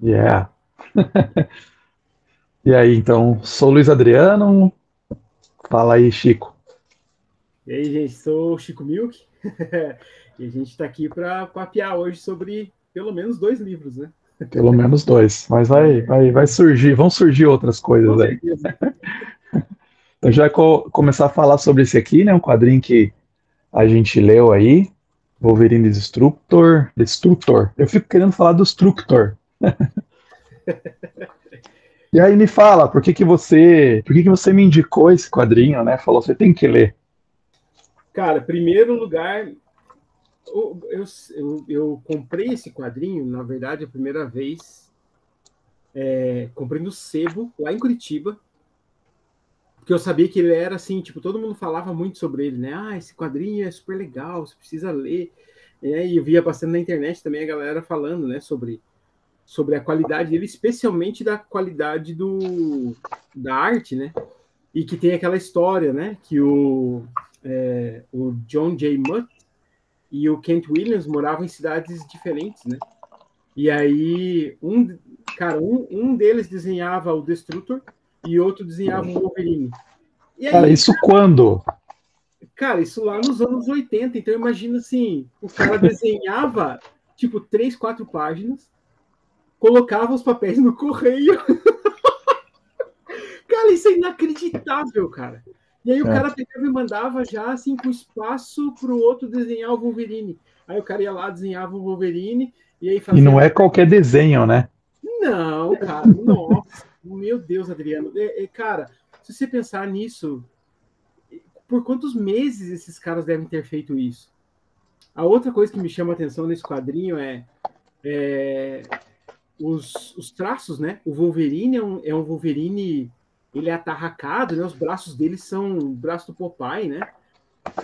Yeah. E aí, então, sou Luiz Adriano. Fala aí, Chico. E aí, gente, sou o Chico Milk e a gente está aqui para papear hoje sobre pelo menos dois livros, né? Pelo menos dois. Mas vai surgir, vão surgir outras coisas Com aí. certeza. Então já começar a falar sobre esse aqui, né? Um quadrinho que a gente leu aí. Wolverine Destructor. Destructor. Eu fico querendo falar do Destructor. E aí me fala, por que que você me indicou esse quadrinho, né? Falou, você tem que ler. Cara, primeiro lugar, eu comprei esse quadrinho, na verdade, a primeira vez, comprei no Sebo, lá em Curitiba, porque eu sabia que ele era assim, tipo, todo mundo falava muito sobre ele, né? Ah, esse quadrinho é super legal, você precisa ler. E eu via bastante na internet também a galera falando, né, sobre a qualidade dele, especialmente da qualidade da arte, né? E que tem aquela história, né? Que o John J. Mutt e o Kent Williams moravam em cidades diferentes, né? E aí, um deles desenhava o Destrutor e outro desenhava o Wolverine. E Cara, aí, isso quando? cara, isso lá nos anos 80. Então, imagina assim, o cara desenhava, tipo, 3, 4 páginas, colocava os papéis no correio. Cara, isso é inacreditável, cara. E aí o É. cara pegava e mandava já, assim, com espaço para o outro desenhar o Wolverine. Aí o cara ia lá, desenhava o Wolverine, e aí E fazia... não é qualquer desenho, né? Não, cara, nossa, meu Deus, Adriano. Cara, se você pensar nisso, por quantos meses esses caras devem ter feito isso? A outra coisa que me chama a atenção nesse quadrinho é os traços, né? O Wolverine é um Wolverine, ele é atarracado, né? Os braços dele são o braço do Popeye, né?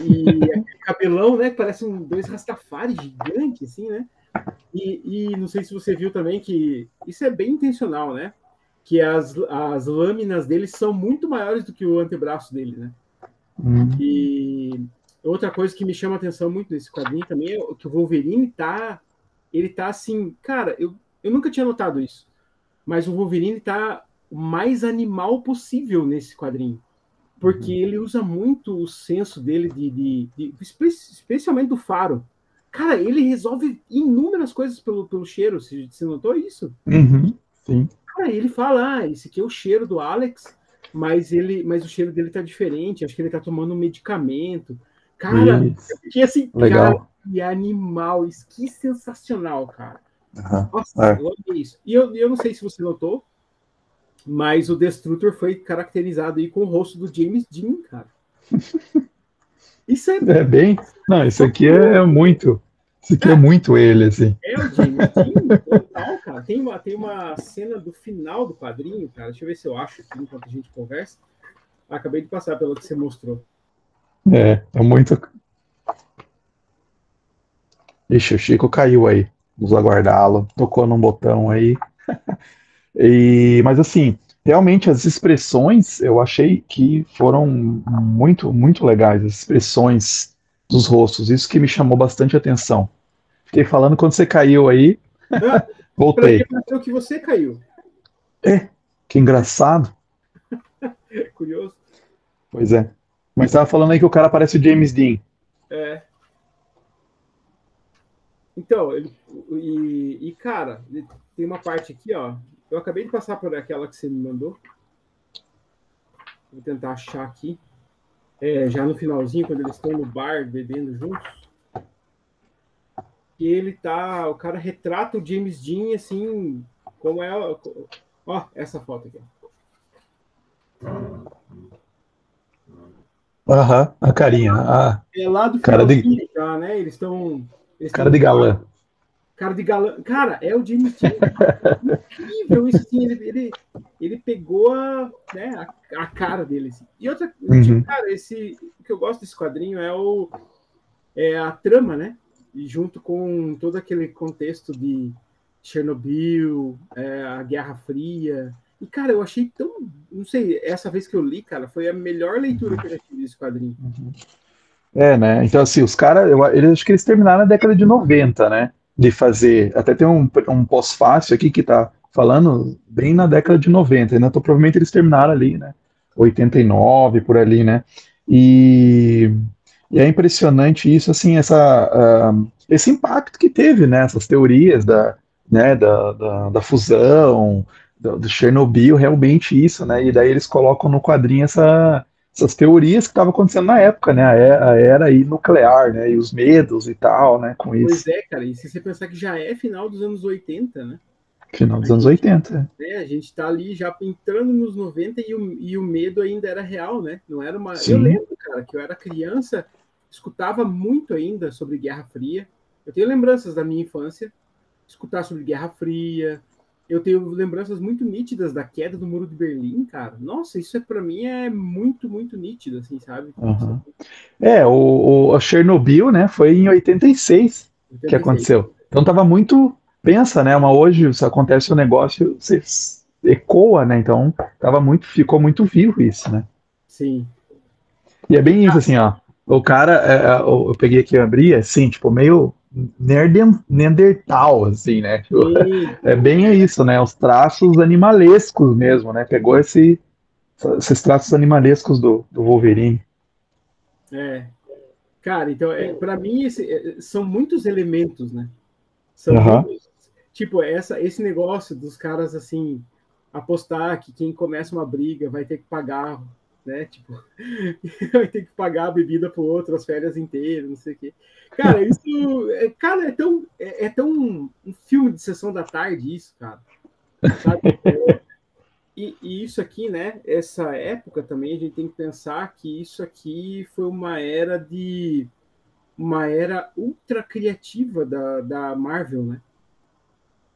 E aquele cabelão, né? Que parece dois Rastafari gigantes, assim, né? E não sei se você viu também que isso é bem intencional, né? Que as lâminas dele são muito maiores do que o antebraço dele, né? Hum. E outra coisa que me chama a atenção muito nesse quadrinho também é que o Wolverine ele tá assim, cara, eu nunca tinha notado isso, mas o Wolverine tá o mais animal possível nesse quadrinho, porque ele usa muito o senso dele especialmente do faro. Cara, ele resolve inúmeras coisas pelo cheiro. Você notou isso? Uhum, sim, Cara, ele fala, esse aqui é o cheiro do Alex, mas o cheiro dele tá diferente, acho que ele tá tomando um medicamento. Cara, eu isso, fiquei assim, cara, legal. que animal, isso, que sensacional, cara. Aham, Nossa, é. eu amei isso. E eu não sei se você notou, mas o Destrutor foi caracterizado aí com o rosto do James Dean, cara. Isso é É bem. Não, isso aqui é fabuloso. muito. Isso aqui é É, muito ele, assim. é o James Dean total, cara. Tem uma cena do final do quadrinho, cara. Deixa eu ver se eu acho aqui enquanto a gente conversa. Acabei de passar pelo que você mostrou. É muito. Ixi, o Chico caiu aí. Vamos aguardá-lo. Tocou num botão aí. Mas assim, realmente as expressões eu achei que foram muito, muito legais. As expressões dos rostos. Isso que me chamou bastante atenção. Fiquei falando quando você caiu aí, Ah, para mim, voltei. pareceu que você caiu. É, que engraçado. Curioso. Pois é. Mas estava falando aí que o cara parece o James Dean. É. Então, cara, tem uma parte aqui, ó. Eu acabei de passar por aquela que você me mandou. Vou tentar achar aqui. Já no finalzinho, quando eles estão no bar bebendo juntos. E o cara retrata o James Dean assim, como é. Ó, essa foto aqui. Aham, a carinha. Ah, É lá do cara de, finalzinho já, né? Eles estão cara no de bar. galã. Cara de galã. Cara, é o James Dean. Incrível isso, assim. Ele pegou né, a cara dele. Assim. E outra, tipo, Uhum. cara, o que eu gosto desse quadrinho é a trama, né? E junto com todo aquele contexto de Chernobyl, a Guerra Fria. E, cara, eu achei tão. Não sei, essa vez que eu li, cara, foi a melhor leitura que eu já tive desse quadrinho. É, né? Então, assim, os caras, eles acho que eles terminaram na década de 90, né? De fazer. Até tem um pós-fácil aqui que tá falando bem na década de 90, né? Então, provavelmente eles terminaram ali, né? 89, por ali, né? E, e é impressionante isso, assim, esse impacto que teve, né? Essas teorias da fusão, do Chernobyl, realmente isso, né? E daí eles colocam no quadrinho essas teorias que estavam acontecendo na época, né? A era aí nuclear, né? E os medos e tal, né? Com Pois isso. é, cara, e se você pensar que já é final dos anos 80, né? Final A dos anos gente, 80. a gente tá ali já entrando nos 90 e o medo ainda era real, né? Não era uma. Eu Sim. lembro, cara, que eu era criança, escutava muito ainda sobre Guerra Fria. Eu tenho lembranças da minha infância, escutar sobre Guerra Fria. Eu tenho lembranças muito nítidas da queda do Muro de Berlim, cara. Nossa, isso para mim é muito, muito nítido, assim, sabe? Isso Uhum. A Chernobyl, né? Foi em 86 é que 86. aconteceu. Então tava muito. Pensa, né? Mas hoje, se acontece um negócio, você ecoa, né? Então ficou muito vivo isso, né? Sim. E é E, bem isso, assim, ó. O cara, eu peguei aqui e abri, assim, tipo, meio Neandertal, assim, né? Tipo, sim, é bem isso, né? Os traços animalescos mesmo, né? Pegou esses traços animalescos do Wolverine. é. Cara, então, para mim, são muitos elementos, né? São Aham. muitos. Tipo, esse negócio dos caras, assim, apostar que quem começa uma briga vai ter que pagar, né? Tipo, vai ter que pagar a bebida pro outro, as férias inteiras, não sei o quê. Cara, isso. Cara, é tão um filme de sessão da tarde, isso, cara. Sabe? E isso aqui, né? Essa época também, a gente tem que pensar que isso aqui foi uma era ultra criativa da Marvel, né?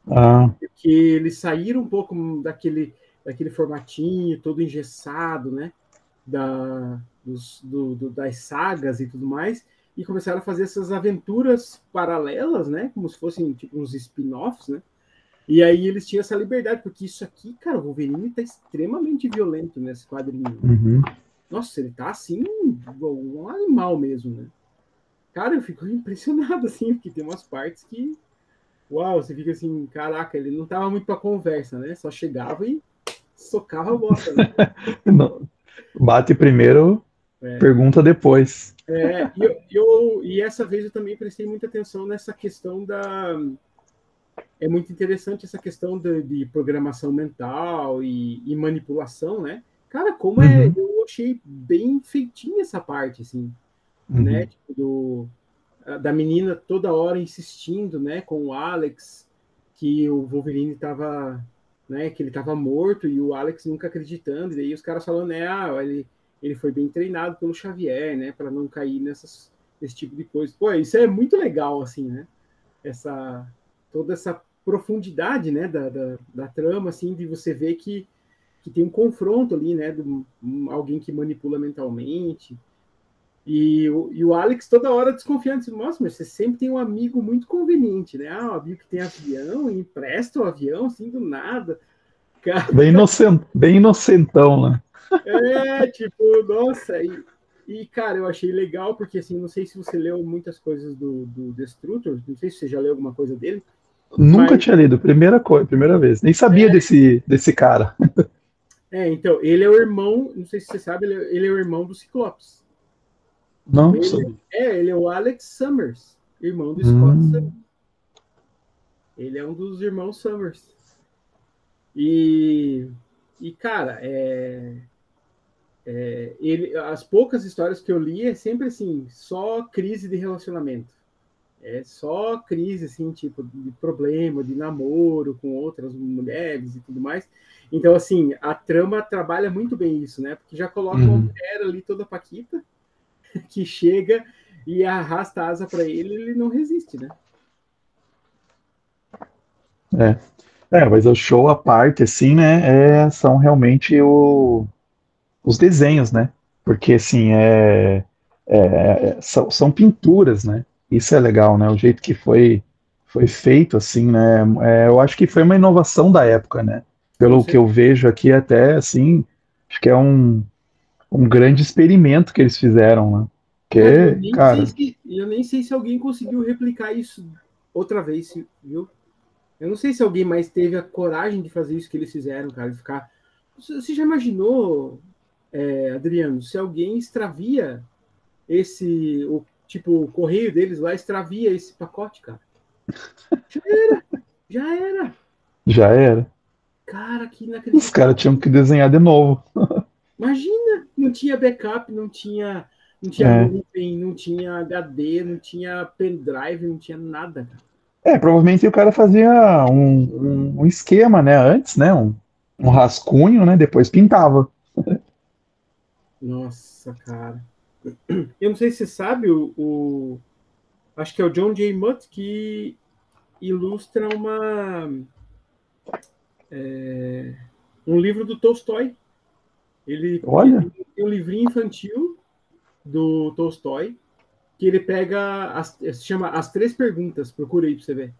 Ah, Que eles saíram um pouco daquele formatinho todo engessado, né? Das sagas e tudo mais, e começaram a fazer essas aventuras paralelas, né? Como se fossem tipo uns spin-offs, né? E aí eles tinham essa liberdade, porque isso aqui, cara, o Wolverine tá extremamente violento nesse quadrinho, né? uhum. Nossa, ele tá assim, um animal mesmo, né? Cara, eu fico impressionado, assim, porque tem umas partes que, uau, você fica assim, caraca, ele não tava muito pra conversa, né? Só chegava e socava a bota, né? Não, bate primeiro, É, pergunta depois. e essa vez eu também prestei muita atenção nessa questão da. É muito interessante essa questão de programação mental e manipulação, né? Cara, como Uhum, eu achei bem feitinha essa parte, assim, né? uhum. Tipo, da menina toda hora insistindo, né, com o Alex, que o Wolverine estava, né, que ele estava morto e o Alex nunca acreditando, e daí os caras falando, né, ele foi bem treinado pelo Xavier, né, para não cair nesse tipo de coisa. Pô, isso é muito legal, assim, né? Essa toda essa profundidade, né, da trama, assim, de você ver que tem um confronto ali, né, alguém que manipula mentalmente, e o Alex toda hora desconfiando, nossa, mas você sempre tem um amigo muito conveniente, né? Ah, um amigo que tem avião e empresta o avião, assim, do nada. Cara, Bem inocentão, né? tipo, nossa, cara, eu achei legal, porque, assim, não sei se você leu muitas coisas do Destrutor, não sei se você já leu alguma coisa dele, Nunca mas, tinha lido, primeira vez. Nem sabia é, desse cara. então, ele é o irmão, não sei se você sabe, ele é o irmão do Ciclopes. Não Ele, sabia. ele é o Alex Summers, irmão do Scott Summers. Hum, Ele é um dos irmãos Summers. E, cara, as poucas histórias que eu li é sempre assim, só crise de relacionamento. É só crise, assim, tipo, de problema, de namoro com outras mulheres e tudo mais. Então, assim, a trama trabalha muito bem isso, né? Porque já coloca uma uhum. mulher ali toda paquita, que chega e arrasta a asa para ele não resiste, né? É. Mas o show à parte, assim, né? São realmente os desenhos, né? Porque, assim, são pinturas, né? Isso é legal, né? O jeito que foi feito, assim, né? Eu acho que foi uma inovação da época, né? Com Pelo que eu certeza. vejo aqui, até, assim, acho que é um grande experimento que eles fizeram, né? Cara, eu Porque, nem sei cara, se eu nem sei se alguém conseguiu replicar isso outra vez, viu? Eu não sei se alguém mais teve a coragem de fazer isso que eles fizeram, cara, de ficar. Você já imaginou, Adriano, se alguém extravia tipo, o correio deles lá extravia esse pacote, cara? Já era, já era. Já era. Cara, que Os caras tinham inacreditável. que desenhar de novo. Imagina, não tinha backup, não tinha É. nuvem, não tinha HD, não tinha pendrive, não tinha nada, cara. Provavelmente o cara fazia um esquema, né, antes, né, um rascunho, né, depois pintava. Nossa, cara. Eu não sei se você sabe, acho que é o John J. Mutt que ilustra um livro do Tolstói. Ele Olha, tem um livrinho infantil do Tolstói que ele pega, se chama As Três Perguntas, procura aí pra você ver.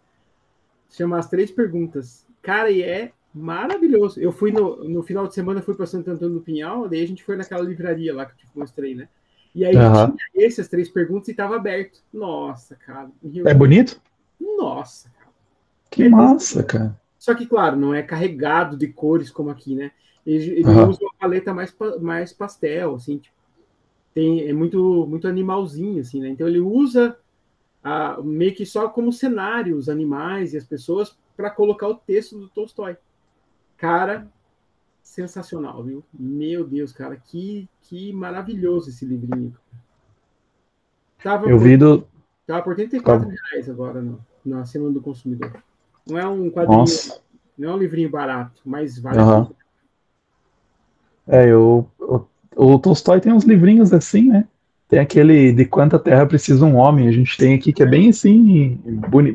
Se chama As Três Perguntas. Cara, e é maravilhoso. Eu fui no final de semana, fui para Santo Antônio do Pinhal, daí a gente foi naquela livraria lá que eu te mostrei, né? E aí ele tinha aham. As três perguntas e estava aberto. Nossa, cara, me É reuniu. bonito? Nossa, cara. Que É desse. massa, cara. Só que, claro, não é carregado de cores como aqui, né? Ele Aham. usa uma paleta mais pastel, assim, tipo, é muito animalzinho, assim, né? Então ele usa meio que só como cenário os animais e as pessoas para colocar o texto do Tolstói. Cara, sensacional, viu? Meu Deus, cara, que maravilhoso esse livrinho. Tava Eu por, vi do. tava por Tá. R$ 34 agora na Semana do Consumidor. Não é um quadrinho, Nossa. não é um livrinho barato, mas vale a pena. Aham. O Tolstói tem uns livrinhos assim, né? Tem aquele De Quanta Terra Precisa um Homem. A gente tem aqui que é bem assim,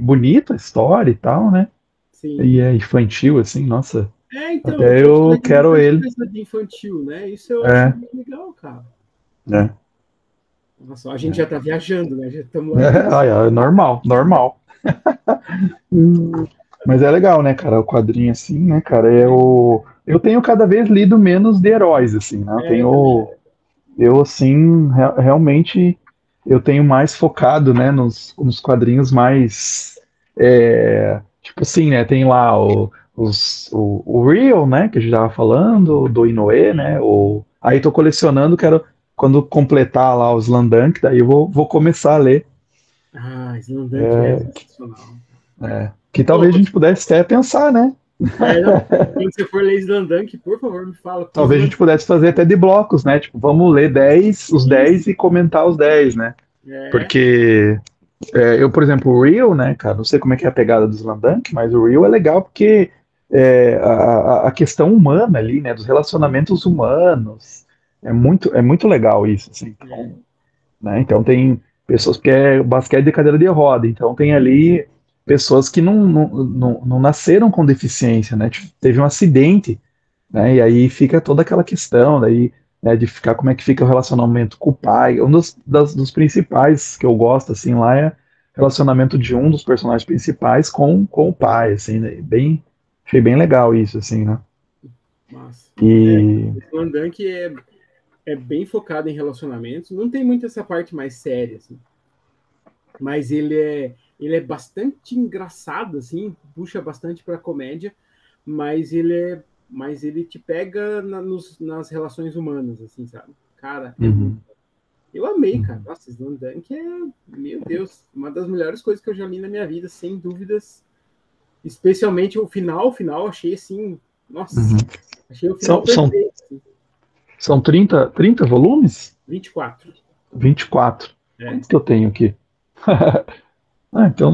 bonita a história e tal, né? Sim. E é infantil, assim, nossa. Então, o Até eu Tolstói tem quero bastante ele. coisa de infantil, né? Isso eu acho É, muito legal, cara. é. Nossa, a gente já tá viajando, né? Já estamos lá no É normal, normal. Hum, Mas é legal, né, cara? O quadrinho assim, né, cara? Eu tenho cada vez lido menos de heróis, assim, né? eu também. Eu assim, realmente, eu tenho mais focado, né, nos quadrinhos mais, tipo assim, né? Tem lá o Real, né, que a gente tava falando, do Inoue, né? Aí tô colecionando, quero quando completar lá os Slam daí eu vou começar a ler. Slandunk é sensacional. Que Pô, talvez a gente pudesse até pensar, né? não. Quando você for ler Slandunk, por favor, me fala. Porque Talvez a gente Slandunk pudesse fazer até de blocos, né? Tipo, vamos ler os é 10 isso. e comentar os 10, né? É. Porque eu, por exemplo, o Real, né, cara, não sei como é que é a pegada do Slamdunk, mas o Real é legal porque a questão humana ali, né, dos relacionamentos humanos, é muito legal isso, assim. É. Então, né, então tem pessoas que é basquete de cadeira de roda, então tem ali pessoas que não nasceram com deficiência, né, tipo, teve um acidente, né? E aí fica toda aquela questão daí, né, de ficar como é que fica o relacionamento com o pai. Dos principais que eu gosto assim lá é o relacionamento de um dos personagens principais com o pai, assim, né? Achei bem legal isso, assim, né? Massa. E Slandunk é bem focado em relacionamentos. Não tem muito essa parte mais séria, assim. Mas ele é bastante engraçado, assim, puxa bastante para comédia, mas ele te pega nas relações humanas, assim, sabe? Cara, é muito. uhum, Eu amei, cara. uhum, Nossa, Slam Dunk meu Deus, uma das melhores coisas que eu já li na minha vida, sem dúvidas. Especialmente o final, achei assim, nossa, uhum. achei o final São, são, perfeito. Assim. são 30 volumes? 24. 24. É. Quantos que eu tenho aqui? Então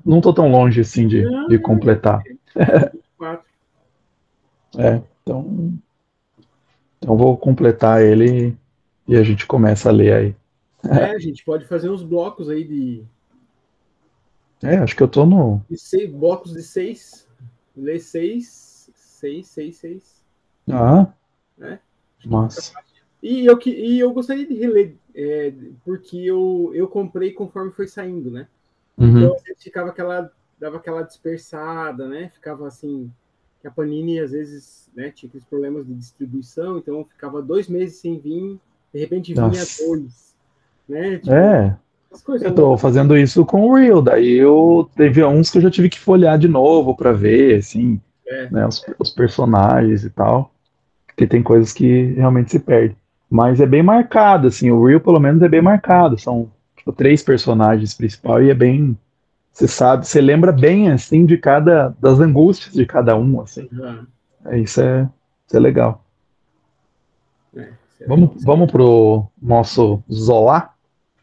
não tô tão longe assim de Não, completar. são 24. Então vou completar ele e a gente começa a ler aí. A gente pode fazer uns blocos aí Acho que eu tô no. de 6 blocos de 6. Ler 6, 6, 6, 6. Ah, Né? Acho que fica massa. fácil. E eu gostaria de reler, porque eu comprei conforme foi saindo, né? Então, Uhum. às vezes dava aquela dispersada, né? Ficava assim, que a Panini, às vezes, né, tinha aqueles problemas de distribuição, então ficava 2 meses sem vir, de repente vinha Nossa. 2, né? Tipo, É. As coisas Eu não tô fazendo isso com o Real, daí eu teve uns que eu já tive que folhear de novo pra ver, assim, é, né, os personagens e tal, porque tem coisas que realmente se perdem. Mas é bem marcado, assim, o Real pelo menos é bem marcado, são tipo, três personagens principais e é bem, você sabe, você lembra bem, assim, de cada, das angústias de cada um, assim, já, isso é legal. isso é Vamos, legal. vamos pro nosso Zola?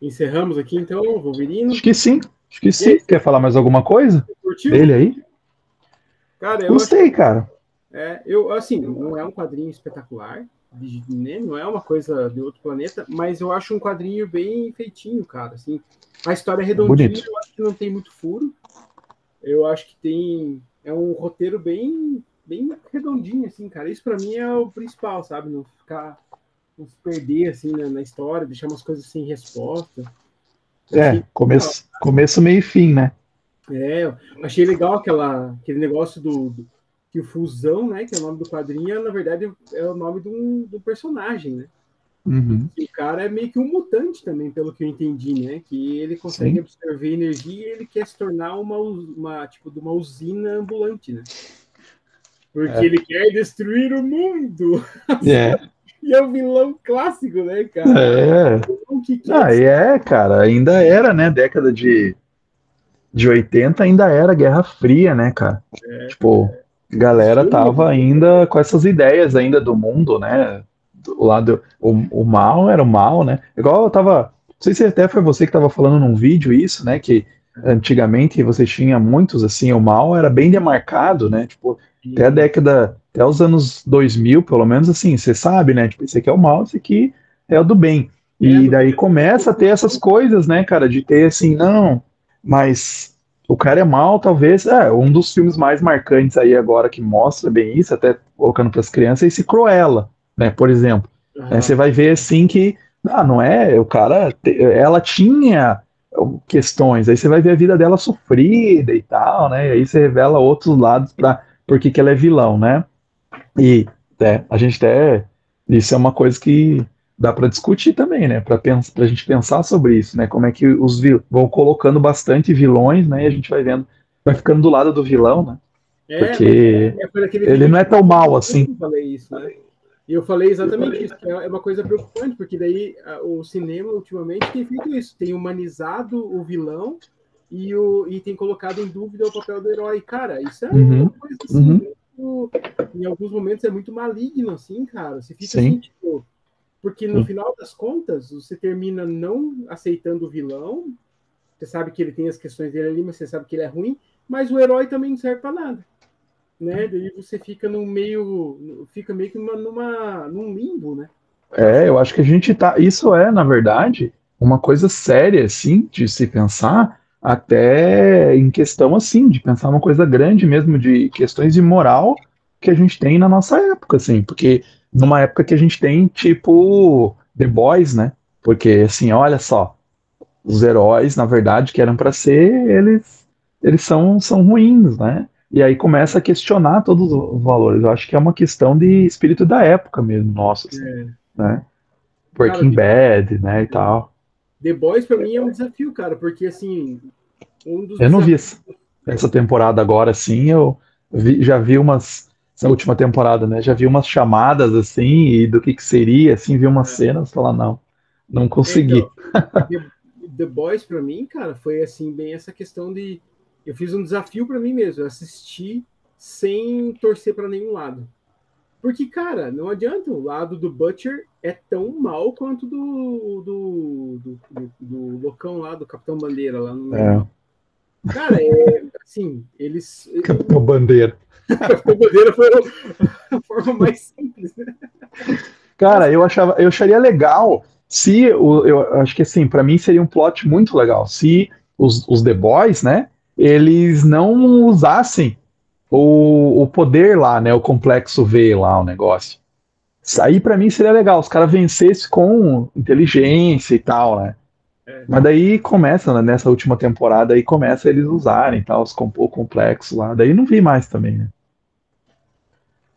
Encerramos aqui então, Acho Wolverino. que sim, acho que E aí, sim. Quer falar mais alguma coisa você curtiu? dele aí? Cara, eu achei. Gostei, cara. Eu, assim, não é um quadrinho espetacular, né? Não é uma coisa de outro planeta, mas eu acho um quadrinho bem feitinho, cara. Assim, a história é É redondinha, bonito. eu acho que não tem muito furo. Eu acho que tem. É um roteiro bem redondinho, assim, cara. Isso para mim é o principal, sabe? Não se perder, assim, na história, deixar umas coisas sem resposta. Eu achei É, legal. começo, meio e fim, né? Eu achei legal aquele negócio que o Fusão, né, que é o nome do quadrinho, na verdade é o nome de um personagem, né? E Uhum, que o cara é meio que um mutante também, pelo que eu entendi, né? Que ele consegue sim. absorver energia e ele quer se tornar tipo de uma usina ambulante, né? Porque É, ele quer destruir o mundo. é, E é um vilão clássico, né, cara? é. O que quer Ah, e cara, ainda era, né? Década de 80 ainda era Guerra Fria, né, cara? Tipo, a galera destruir, tava ainda com essas ideias ainda do mundo, né? Do lado, o mal era o mal, né? Igual eu tava, não sei se até foi você que tava falando num vídeo isso, né? Que antigamente você tinha muitos, assim, o mal era bem demarcado, né? Tipo, até a década, até os anos 2000, pelo menos assim, você sabe, né? Tipo, esse aqui é o mal, esse aqui é o do bem. é E do daí começa a ter essas coisas, né, cara, de ter assim, não, mas o cara é mal, talvez. É, um dos filmes mais marcantes aí agora que mostra bem isso, até colocando para as crianças, é esse Cruella, né? Por exemplo. Né, você vai ver assim que. Ah, não é? O cara. Ela tinha questões, aí você vai ver a vida dela sofrida e tal, né? E aí você revela outros lados para por que que ela é vilão, né? E a gente até. Isso é uma coisa que dá para discutir também, né? Para a gente pensar sobre isso, né? Como é que vão colocando bastante vilões, né? E a gente vai vendo, vai ficando do lado do vilão, né? Mas Porque foi aquele ele vídeo não que é tão mal assim. eu falei isso, né? E eu falei exatamente isso, que é uma coisa preocupante, porque daí o cinema ultimamente tem feito isso, tem humanizado o vilão e tem colocado em dúvida o papel do herói. Cara, isso é uma Uhum, coisa assim, uhum, em alguns momentos é muito maligno, assim, cara. Você fica assim, sim, tipo, porque no sim. final das contas, você termina não aceitando o vilão, você sabe que ele tem as questões dele ali, mas você sabe que ele é ruim, mas o herói também não serve para nada, né? Daí você fica meio que num limbo, né? Eu acho. Eu acho que a gente tá. Isso é, na verdade, uma coisa séria, assim, de se pensar, até em questão, assim, de pensar uma coisa grande mesmo, de questões de moral que a gente tem na nossa época, assim, porque numa época que a gente tem, tipo, The Boys, né? Porque, assim, olha só, os heróis, na verdade, que eram para ser, eles são ruins, né? E aí começa a questionar todos os valores. Eu acho que é uma questão de espírito da época mesmo, nossa, assim, É, né? cara, Breaking Bad, né, e tal. The Boys para mim é um desafio, cara, porque assim, um dos Eu não vi desafios. essa temporada agora, assim, já vi essa última temporada, né, já vi umas chamadas, assim, e do que seria, assim, vi umas cenas, falar, não Então, consegui. The, The Boys para mim, cara, foi assim, bem essa questão de. Eu fiz um desafio para mim mesmo, assistir sem torcer para nenhum lado. Porque, cara, não adianta, o lado do Butcher é tão mal quanto do loucão lá, do Capitão Bandeira, lá, não lembro o É, nome. Cara, assim, eles. Capitão Bandeira. Capitão Bandeira foi a forma mais simples, né? Mas, Cara, eu acharia legal se, eu acho que assim, pra mim seria um plot muito legal, se os The Boys, né, eles não usassem o poder lá, né, o complexo V lá, o negócio. Isso aí pra mim seria legal, os caras vencessem com inteligência e tal, né? é, Mas daí começa, né, nessa última temporada, aí começa eles usarem tal, o complexo lá. Daí não vi mais também, né?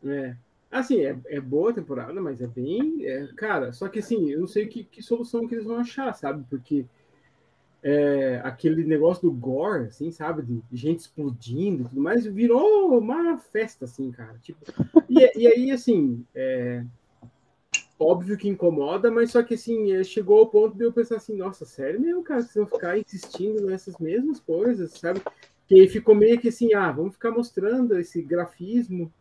é. Assim, é boa a temporada, mas é bem. Cara, só que assim, eu não sei que solução que eles vão achar, sabe? Porque aquele negócio do gore, assim, sabe? De gente explodindo e tudo mais, virou uma festa, assim, cara. Tipo, e aí, assim, óbvio que incomoda, mas só que, assim, chegou ao ponto de eu pensar assim, nossa, sério mesmo, cara, vocês vão ficar insistindo nessas mesmas coisas, sabe? Que aí ficou meio que assim, vamos ficar mostrando esse grafismo,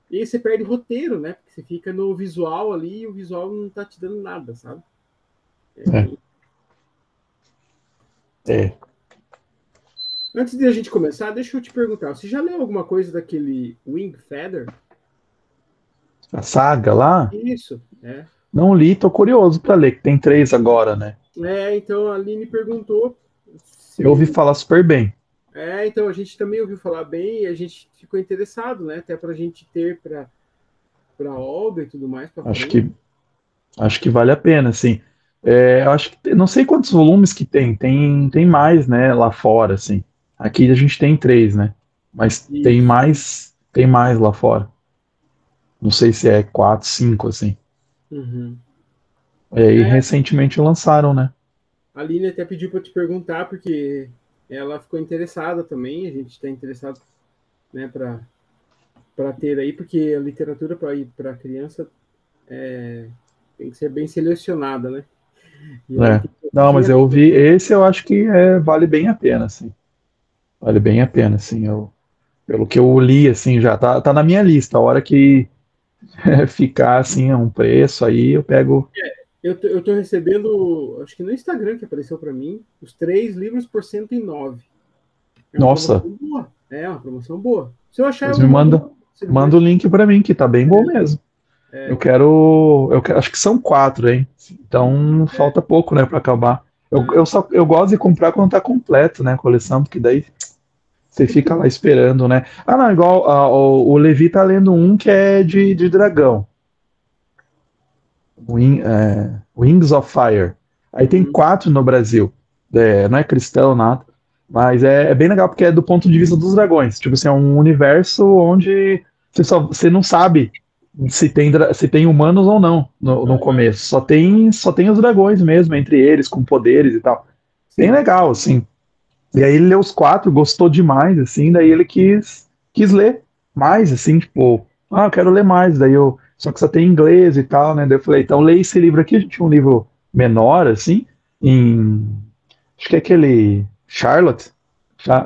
e aí você perde roteiro, né? Porque você fica no visual ali e o visual não tá te dando nada, sabe? É, é. Antes de a gente começar, deixa eu te perguntar, você já leu alguma coisa daquele Wing Feather? A saga lá, Isso, é. não li, tô curioso para ler, que tem 3 agora, né? Então a Aline perguntou Eu ouvi se. falar super bem. Então a gente também ouviu falar bem e a gente ficou interessado, né? Até para a gente ter para Olga e tudo mais para Acho frente. que, acho que vale a pena, assim. Eu acho que não sei quantos volumes que tem mais, né, lá fora, assim. Aqui a gente tem 3, né? Mas Isso. tem mais lá fora. Não sei se é 4, 5, assim. Uhum. E recentemente lançaram, né? A Aline até pediu para te perguntar, porque ela ficou interessada também, a gente está interessado, né, para ter aí, porque a literatura para criança tem que ser bem selecionada, né? E aí É. tem que ter Não, mas eu dinheiro. ouvi, esse eu acho que vale bem a pena, assim. Vale bem a pena, assim. Pelo que eu li, assim, já tá na minha lista. A hora que ficar, assim, a um preço, aí eu pego. Eu tô recebendo, acho que no Instagram que apareceu para mim, os 3 livros por 109. É uma Nossa, promoção boa. É uma promoção boa. Se eu achar, pois eu me mando manda, você manda o depois. link pra mim, que tá bem bom mesmo. É, Acho que são 4, hein? Então falta pouco, né, pra acabar. Eu gosto de comprar quando tá completo, né, a coleção, porque daí você fica lá esperando, né? Ah, não, igual o Levi tá lendo um que é de dragão. Wings of Fire. Aí tem uhum, 4 no Brasil. Não é cristão, nada. Mas é bem legal porque é do ponto de vista dos dragões. Tipo assim, é um universo onde você não sabe se tem humanos ou não no começo. Só tem os dragões mesmo, entre eles, com poderes e tal. Bem sim. legal, assim. E aí ele leu os 4, gostou demais, assim, daí ele quis ler mais, assim, tipo, eu quero ler mais, só que só tem em inglês e tal, né, daí eu falei, então leia esse livro aqui, a gente tinha um livro menor, assim, acho que é aquele Charlotte,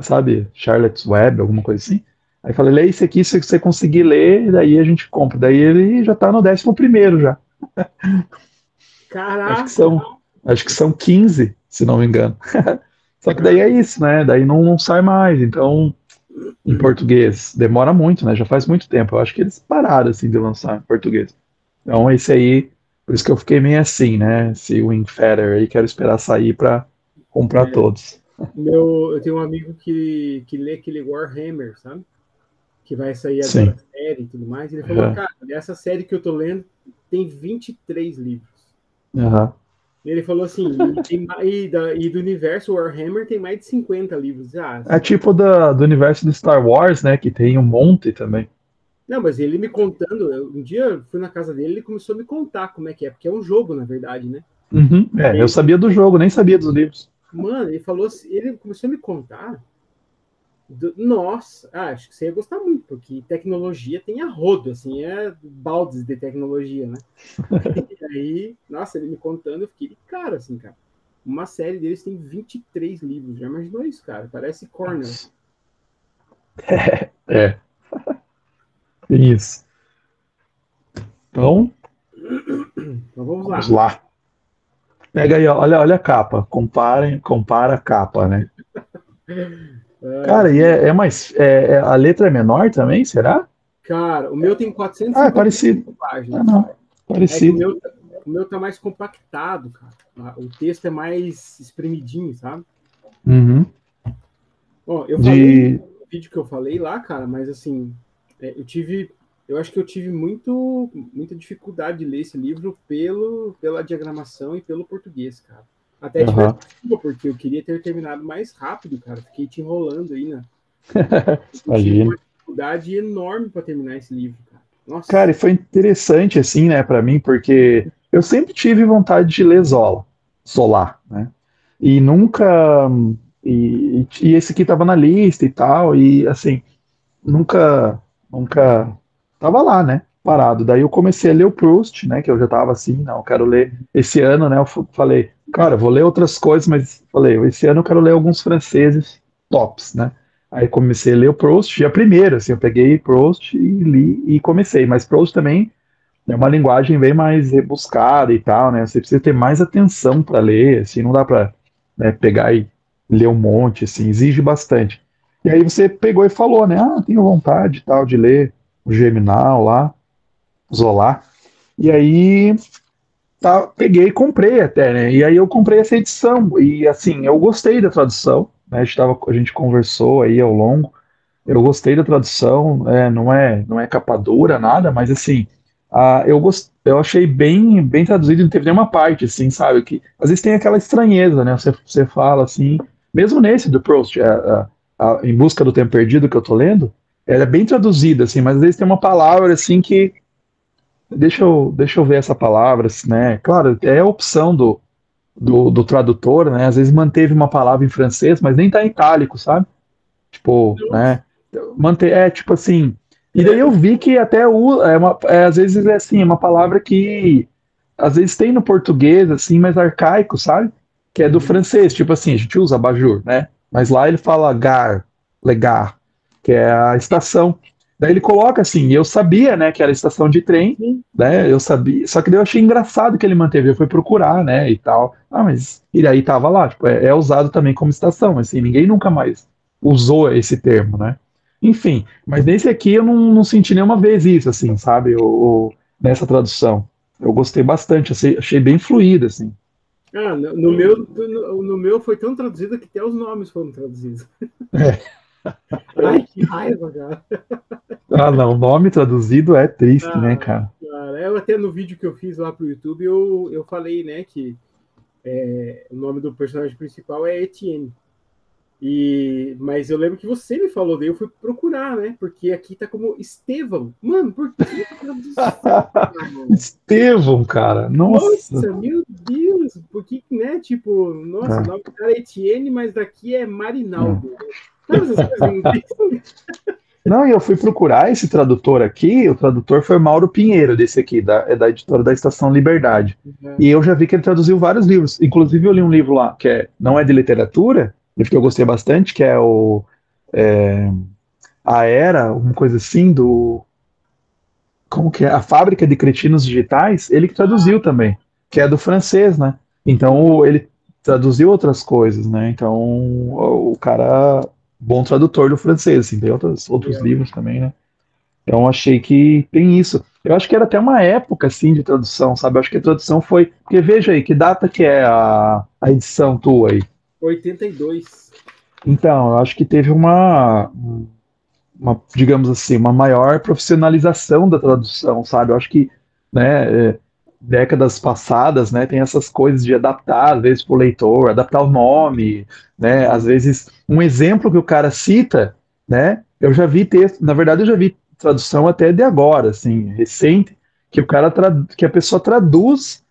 sabe, Charlotte's Web, alguma coisa assim, aí eu falei, leia esse aqui, se você conseguir ler, daí a gente compra, daí ele já tá no 11º já, acho que Caraca! são, acho que são 15, se não me engano. Só que daí Ah, é isso, né? Daí não sai mais. Então, em português, demora muito, né? Já faz muito tempo. Eu acho que eles pararam assim de lançar em português. Então, esse aí, por isso que eu fiquei meio assim, né? Esse Wingfeather aí, quero esperar sair para comprar todos. eu tenho um amigo que lê aquele Warhammer, sabe? Que vai sair agora a Sim. série e tudo mais. Ele falou, Aham. cara, essa série que eu tô lendo tem 23 livros. Aham. Ele falou assim, e do universo Warhammer tem mais de 50 livros. É tipo do universo do Star Wars, né? Que tem um monte também. Não, mas ele me contando, um dia eu fui na casa dele, ele começou a me contar como é que é, porque é um jogo, na verdade, né? Uhum. Eu E, sabia do jogo, nem sabia dos livros. mano, ele falou assim, ele começou a me contar. Nossa, acho que você ia gostar muito, porque tecnologia tem a rodo, assim, baldes de tecnologia, né? E aí, nossa, ele me contando, eu fiquei de cara, assim, cara. Uma série deles tem 23 livros, já imaginou isso, cara? Parece Cornell. Nossa. É, isso. Então, Então vamos vamos lá. lá. Pega aí, ó, olha a capa. Compara a capa, né? Cara, Deixa eu ver. a letra é menor também, será? Cara, o meu tem É 455 parecido. Ah, páginas. não, É que parecido. o meu tá mais compactado, cara. O texto é mais espremidinho, sabe? Uhum. Ó, eu falei De, no vídeo que eu falei lá, cara, mas assim, eu acho que eu tive muita dificuldade de ler esse livro pela diagramação e pelo português, cara. Até te peço aham. desculpa, porque eu queria ter terminado mais rápido, cara. Fiquei te enrolando aí, né? Eu tive Imagina. uma dificuldade enorme para terminar esse livro, cara. Cara, Nossa. e foi interessante, assim, né, pra mim, porque eu sempre tive vontade de ler Zola, né? e nunca. E esse aqui tava na lista e tal, e assim, nunca tava lá, né? Parado. Daí eu comecei a ler o Proust, né? Que eu já tava assim, não, eu quero ler esse ano, né? Falei, cara, vou ler outras coisas, mas falei, esse ano eu quero ler alguns franceses tops, né? Aí comecei a ler o Proust, e a primeira, assim, eu peguei Proust e li e comecei, mas Proust também é uma linguagem bem mais rebuscada e tal, né? Você precisa ter mais atenção para ler, assim, não dá para, né, pegar e ler um monte, assim, exige bastante. E aí você pegou e falou, né? Ah, tenho vontade e tal de ler o Geminal lá, Zola. E aí peguei e comprei até, né? E aí eu comprei essa edição e assim, eu gostei da tradução, né? A gente conversou aí ao longo. Eu gostei da tradução, não é capa dura, nada, mas assim, eu achei bem traduzido, não teve nenhuma parte, assim, sabe? Que às vezes tem aquela estranheza, né? Você fala assim, mesmo nesse do Proust, Em Busca do Tempo Perdido que eu tô lendo, ela é bem traduzida, assim, mas às vezes tem uma palavra assim que deixa eu ver essa palavra, assim, né? Claro, é a opção do tradutor, né? Às vezes manteve uma palavra em francês, mas nem tá em itálico, sabe? Tipo, Nossa, né? Manter, tipo assim. E daí eu credo. vi que até às vezes é assim, é uma palavra que às vezes tem no português, assim, mas arcaico, sabe? Que é do Uhum. francês, tipo assim, a gente usa abajur, né? Mas lá ele fala legar, que é a estação. Daí ele coloca assim, e eu sabia, né, que era estação de trem, Sim. né? Eu sabia, só que daí eu achei engraçado que ele manteve, eu fui procurar, né, e tal. Ah, mas e daí tava lá, tipo, é usado também como estação, mas assim, ninguém nunca mais usou esse termo, né? Enfim, mas nesse aqui eu não senti nenhuma vez isso, assim, sabe? Nessa tradução. Eu gostei bastante, achei bem fluido, assim. Ah, no meu foi tão traduzido que até os nomes foram traduzidos. É. Ai, que raiva, cara. Ah, não, o nome traduzido é triste, né, Ah, cara? cara, eu até no vídeo que eu fiz lá pro YouTube, eu falei, né, que o nome do personagem principal é Etienne. Mas eu lembro que você me falou, daí eu fui procurar, né? Porque aqui tá como Estevão. Mano, por que tradução, cara? Estevão, cara, nossa. Nossa, meu Deus! Por que, né? Tipo, nossa, o É, nome do cara é Etienne, mas daqui é é. Marinaldo. Sabe essas coisas em inglês? Não, e eu fui procurar esse tradutor aqui, o tradutor foi Mauro Pinheiro, desse aqui, é da editora da Estação Liberdade. E eu já vi que ele traduziu vários livros. Inclusive, eu li um livro lá que não é de literatura, livro que eu gostei bastante, que é é, A Era, uma coisa assim, como que é? A Fábrica de Cretinos Digitais, ele que traduziu também, que é do francês, né? Então, ele traduziu outras coisas, né? Então, o cara, bom tradutor do francês, assim, tem outros Legal. livros também, né? Então achei que tem isso. Eu acho que era até uma época assim de tradução, sabe? Eu acho que a tradução foi. Porque veja aí, que data que é a edição tua aí? 82. Então, eu acho que teve digamos assim, uma maior profissionalização da tradução, sabe? Eu acho que, né, décadas passadas, né, tem essas coisas de adaptar, às vezes, para o leitor, adaptar o nome, né? Às vezes, um exemplo que o cara cita, né? Eu já vi texto, na verdade, eu já vi tradução até de agora, assim, recente, que que a pessoa traduz,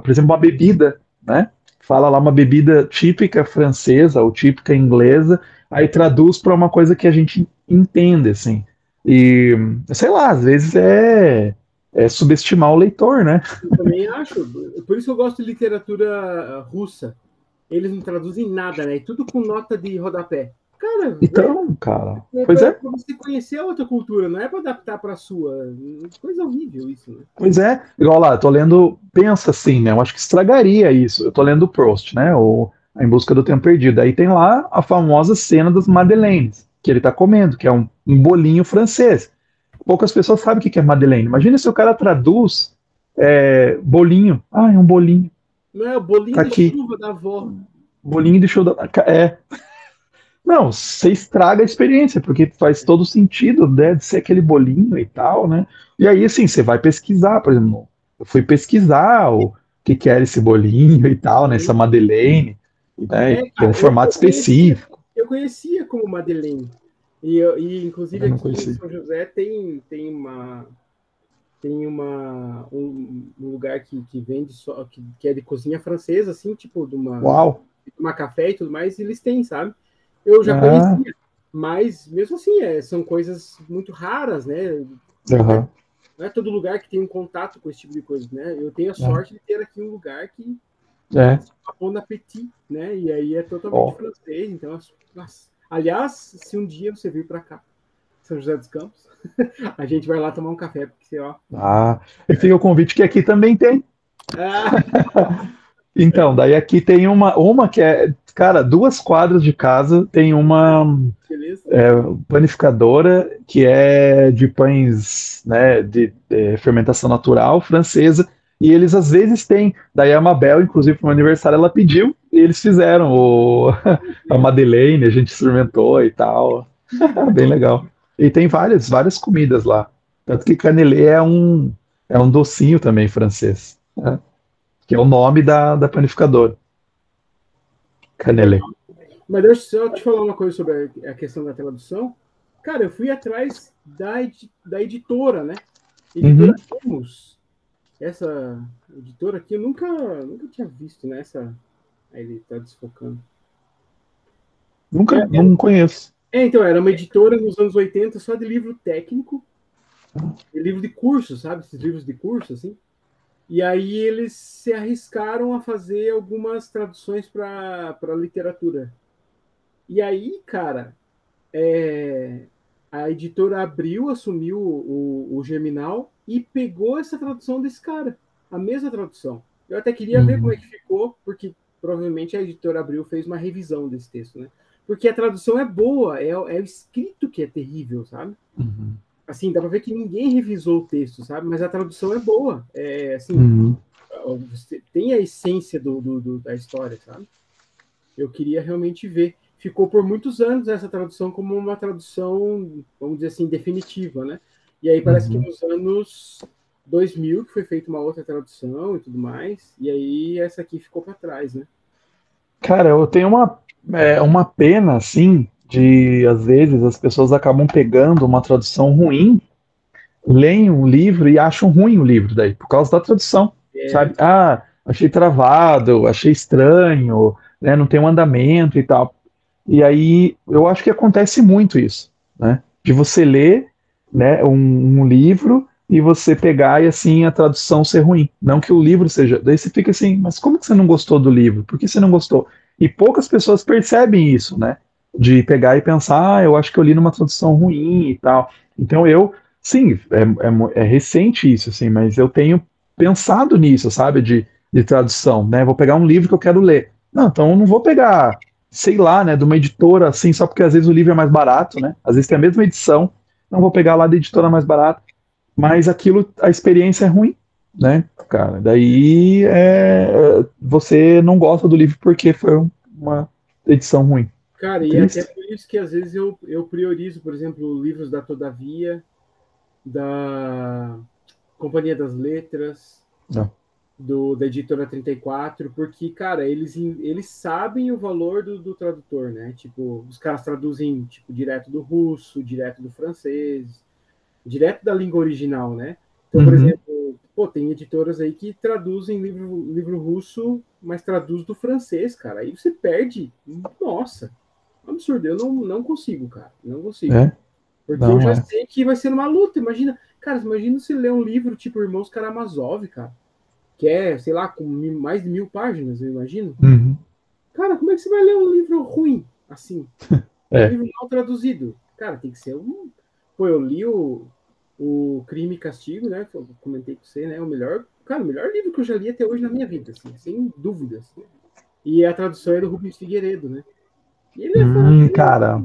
por exemplo, uma bebida, né? Fala lá uma bebida típica francesa ou típica inglesa, aí traduz para uma coisa que a gente entende, assim. E, sei lá, às vezes é subestimar o leitor, né? Eu também acho. Por isso eu gosto de literatura russa. Eles não traduzem nada, né? Tudo com nota de rodapé. Cara, Então, cara, é pois para é, você conhecer a outra cultura, não é para adaptar para a sua. Coisa horrível isso, né? pois é. Igual lá, eu tô lendo, pensa assim, né? Eu acho que estragaria isso. Eu tô lendo o Proust, né? Em Busca do Tempo Perdido. Aí tem lá a famosa cena das Madeleines, que ele tá comendo, que é um bolinho francês. Poucas pessoas sabem o que é Madeleine. Imagina se o cara traduz bolinho. Ah, é um bolinho. Não é o Tá bolinho de aqui. chuva da avó. Bolinho de show da. Não, você estraga a experiência, porque faz todo sentido, né, de ser aquele bolinho e tal, né? E aí, assim, você vai pesquisar, por exemplo, eu fui pesquisar o que era esse bolinho e tal, né, essa Madeleine, né, tem um Cara, eu, formato eu conhecia, específico, eu conhecia como Madeleine. Inclusive eu não aqui em conheci. São José tem uma. tem um lugar que vende só, que é de cozinha francesa, assim, tipo, Uau! de tomar café e tudo mais, e eles têm, sabe? Eu já Ah, conhecia, mas mesmo assim, são coisas muito raras, né? Não é, aham, não é todo lugar que tem um contato com esse tipo de coisa, né? Eu tenho a sorte de ter aqui um lugar que é. Bon Appetit, né? E aí é totalmente Ó. francês, então, nossa. Aliás, se um dia você vir para cá, São José dos Campos, a gente vai lá tomar um café, porque, ó... Ah, e fica o convite que aqui também tem. Ah, Então, daí aqui tem uma que é, cara, 2 quadras de casa tem uma beleza? panificadora que é de pães, né, de fermentação natural francesa, e eles às vezes têm. Daí a Mabel, inclusive, para o meu aniversário, ela pediu e eles fizeram a Legal. Madeleine, a gente experimentou e tal. Bem legal. E tem várias comidas lá. Tanto que canelê é um docinho também francês, né? Que é o nome da panificadora. Canelê. Legal. Mas deixa eu só te falar uma coisa sobre a questão da tradução. Cara, eu fui atrás da editora, né? Editora Uhum. Lumos. Essa editora aqui eu nunca tinha visto, né? Aí ele tá desfocando. Nunca, É, não conheço. então, era uma editora nos anos 80 só de livro técnico, de livro de curso, sabe? Esses livros de curso, assim. E aí eles se arriscaram a fazer algumas traduções para literatura. E aí, cara, a editora abriu, assumiu o Germinal e pegou essa tradução desse cara, a mesma tradução. Eu até queria ver como é Uhum. que ficou, porque provavelmente a editora Abril fez uma revisão desse texto, né? Porque a tradução é boa, é o escrito que é terrível, sabe? Uhum. Assim, dá pra ver que ninguém revisou o texto, sabe? Mas a tradução é boa. É, assim, Uhum. você tem a essência da história, sabe? Eu queria realmente ver. Ficou por muitos anos essa tradução como uma tradução, vamos dizer assim, definitiva, né? E aí parece que Uhum. nos anos 2000 que foi feita uma outra tradução e tudo mais, e aí essa aqui ficou para trás, né? Cara, eu tenho uma pena, assim, de às vezes as pessoas acabam pegando uma tradução ruim, leem um livro e acham ruim o livro daí, por causa da tradução, É, sabe? Ah, achei travado, achei estranho, né? Não tem um andamento e tal. E aí eu acho que acontece muito isso, né? De você ler, né, um livro e você pegar e assim a tradução ser ruim. Não que o livro seja. Daí você fica assim, mas como que você não gostou do livro? Por que você não gostou? E poucas pessoas percebem isso, né? De pegar e pensar, eu acho que eu li numa tradução ruim e tal. Então sim, é recente isso, assim, mas eu tenho pensado nisso, sabe? De tradução, né? Vou pegar um livro que eu quero ler. Não, então eu não vou pegar sei lá, né, de uma editora assim, só porque às vezes o livro é mais barato, né? Às vezes tem a mesma edição, não vou pegar lá da editora mais barata, mas aquilo, a experiência é ruim, né, cara? Daí você não gosta do livro porque foi uma edição ruim. cara, e até Triste. por isso que às vezes eu priorizo, por exemplo, livros da Todavia, da Companhia das Letras, Não. da editora 34, porque, cara, eles sabem o valor do tradutor, né? Tipo, os caras traduzem tipo, direto do russo, direto do francês, direto da língua original, né? Então, por Uhum. exemplo, pô, tem editoras aí que traduzem livro russo, mas traduz do francês, cara. Aí você perde. Nossa, absurdo. Eu não consigo, cara. Não consigo. É, Porque eu não já é. sei que vai ser uma luta. Imagina, cara, imagina se ler um livro tipo Irmãos Karamazov, cara, que é, sei lá, com mais de 1000 páginas, eu imagino. Uhum. Cara, como é que você vai ler um livro ruim assim? Um É. livro mal traduzido? Cara, tem que ser um. Pô, eu li o Crime e Castigo, né? Que eu comentei com você, né? O melhor, cara, o melhor livro que eu já li até hoje na minha vida, assim, sem dúvidas. E a tradução é do Rubens Figueiredo, né? E ele é, Cara,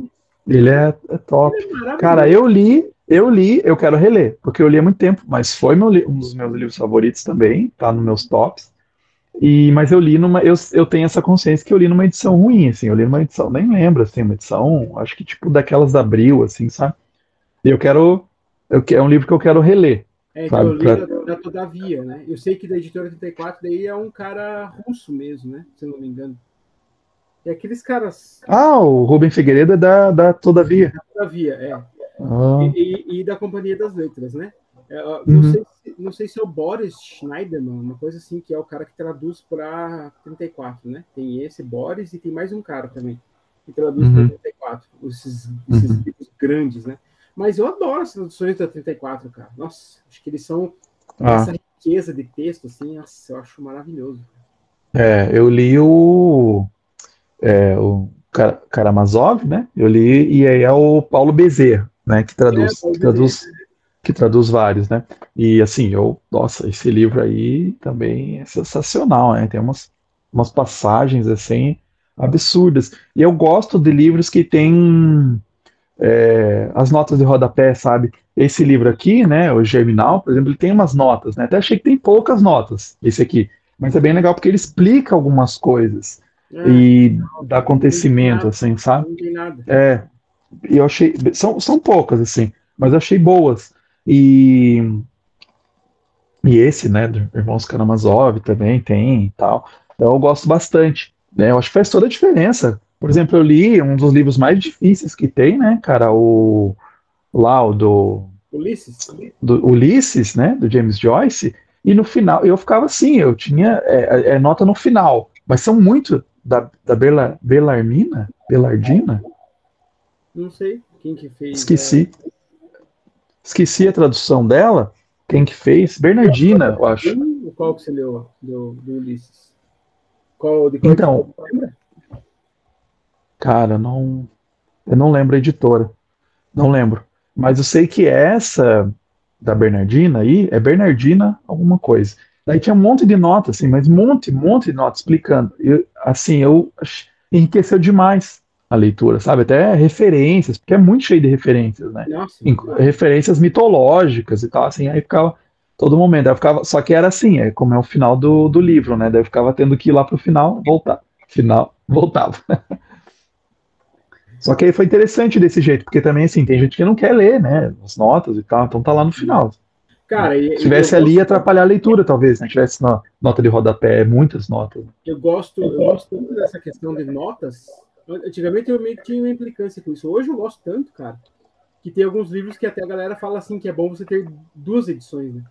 ele é ele top. é Cara, maravilhoso. eu quero reler, porque eu li há muito tempo, mas foi um dos meus livros favoritos também, tá nos meus tops. Mas eu li eu tenho essa consciência que eu li numa edição ruim, assim, eu li numa edição, nem lembro, assim, uma edição, acho que tipo daquelas da Abril, assim, sabe? E é um livro que eu quero reler, Então eu sabe? li da Todavia, né? Eu sei que da editora 34 daí é um cara russo mesmo, né? Se eu não me engano. E aqueles caras Ah, o Rubem Figueiredo é da Todavia. da Todavia, Ah, e da Companhia das Letras, né? Não Uhum, sei, não sei se é o Boris Schneiderman, uma coisa assim, que é o cara que traduz para 34, né? Tem esse Boris e tem mais um cara também que traduz para uhum, 34, esses uhum. livros grandes, né? Mas eu adoro as traduções da 34, cara. Nossa, acho que eles são Ah, essa riqueza de texto, assim, nossa, eu acho maravilhoso. eu li o Karamazov, né? Eu li, e aí é o Paulo Bezerra, né? Que É, traduz, pode dizer. que traduz vários, né? E assim, nossa, esse livro aí também é sensacional, né? Tem umas passagens assim absurdas. E eu gosto de livros que têm as notas de rodapé, sabe? Esse livro aqui, né, o Germinal, por exemplo, ele tem umas notas, né? Até achei que tem poucas notas, esse aqui. Mas é bem legal porque ele explica algumas coisas Ah, e não, dá cara, não tem acontecimento, nada. assim, sabe? Não tem nada. É, e eu achei, são poucas, assim, mas eu achei boas. E, e esse, né, do Irmãos Karamazov também tem e tal. Então eu gosto bastante, né? Eu acho que faz toda a diferença. Por exemplo, eu li um dos livros mais difíceis que tem, né, cara, lá o Ulisses? do Ulisses, né, do James Joyce, e no final eu ficava assim, eu tinha nota no final, mas são muito da Belardina, Não sei quem que fez. esqueci, esqueci a tradução dela, quem que fez? Bernardina, eu acho. Qual que você leu do Ulisses? De qual editora? Então, cara, eu não lembro a editora, não lembro, mas eu sei que essa da Bernardina aí é Bernardina alguma coisa. Daí tinha um monte de notas, assim, mas monte de notas explicando. E, assim, enriqueceu demais a leitura, sabe? Até referências, porque é muito cheio de referências, né? Nossa, Referências mitológicas e tal, assim, aí ficava todo momento. Aí eu ficava, só que era assim, como é o final do livro, né? Daí eu ficava tendo que ir lá pro final, voltar. Final, voltava. Só que aí foi interessante desse jeito, porque também, assim, tem gente que não quer ler, né? As notas e tal, então tá lá no final. Né? cara, Se eu tivesse ali, ia gosto, atrapalhar a leitura, talvez, né? Tivesse nota de rodapé, muitas notas. eu gosto tanto dessa questão de notas. Antigamente eu meio que tinha uma implicância com isso. Hoje eu gosto tanto, cara, que tem alguns livros que até a galera fala assim que é bom você ter duas edições, né?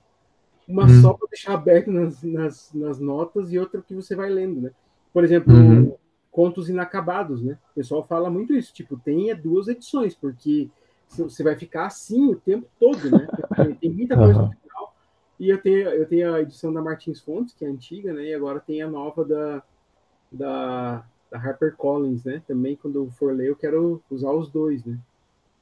Uma só Hum, para deixar aberto nas notas e outra que você vai lendo, né? Por uhum, exemplo, Contos Inacabados, né? O pessoal fala muito isso, tipo, tenha duas edições, porque você vai ficar assim o tempo todo, né? Porque tem muita coisa no aham, final. E eu tenho a edição da Martins Fontes, que é antiga, né? E agora tem a nova da HarperCollins, né? Também, quando eu for ler, eu quero usar os dois, né?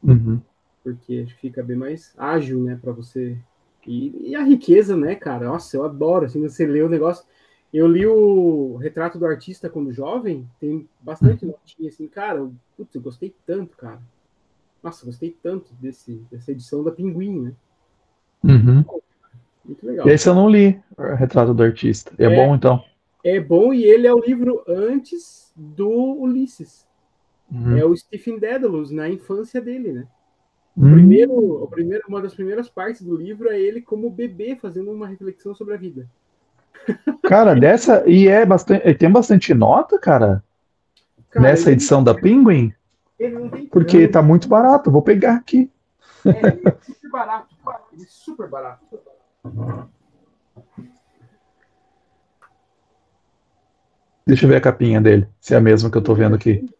uhum. Porque acho que fica bem mais ágil, né, para você. E a riqueza, né, cara? Nossa, eu adoro, assim, você lê o negócio. Eu li o Retrato do Artista quando jovem, tem bastante notinha, assim, cara, putz, eu gostei tanto, cara. Nossa, eu gostei tanto dessa edição da Pinguim, né? Uhum. Muito legal. Esse eu não li, o Retrato do Artista. É É, bom, então? é bom e ele é o livro antes do Ulisses. É Uhum. o Stephen Dedalus, na infância dele, né? Hum. Uma das primeiras partes do livro é ele como bebê fazendo uma reflexão sobre a vida. Cara, dessa. E é bastante. Tem bastante nota, cara, Cara, nessa edição da Penguin, ele não tem porque tanto. tá muito barato. Vou pegar aqui. Ele é super barato, cara. Ele é super barato. Deixa eu ver a capinha dele, se é a mesma que eu tô vendo aqui. Viajando.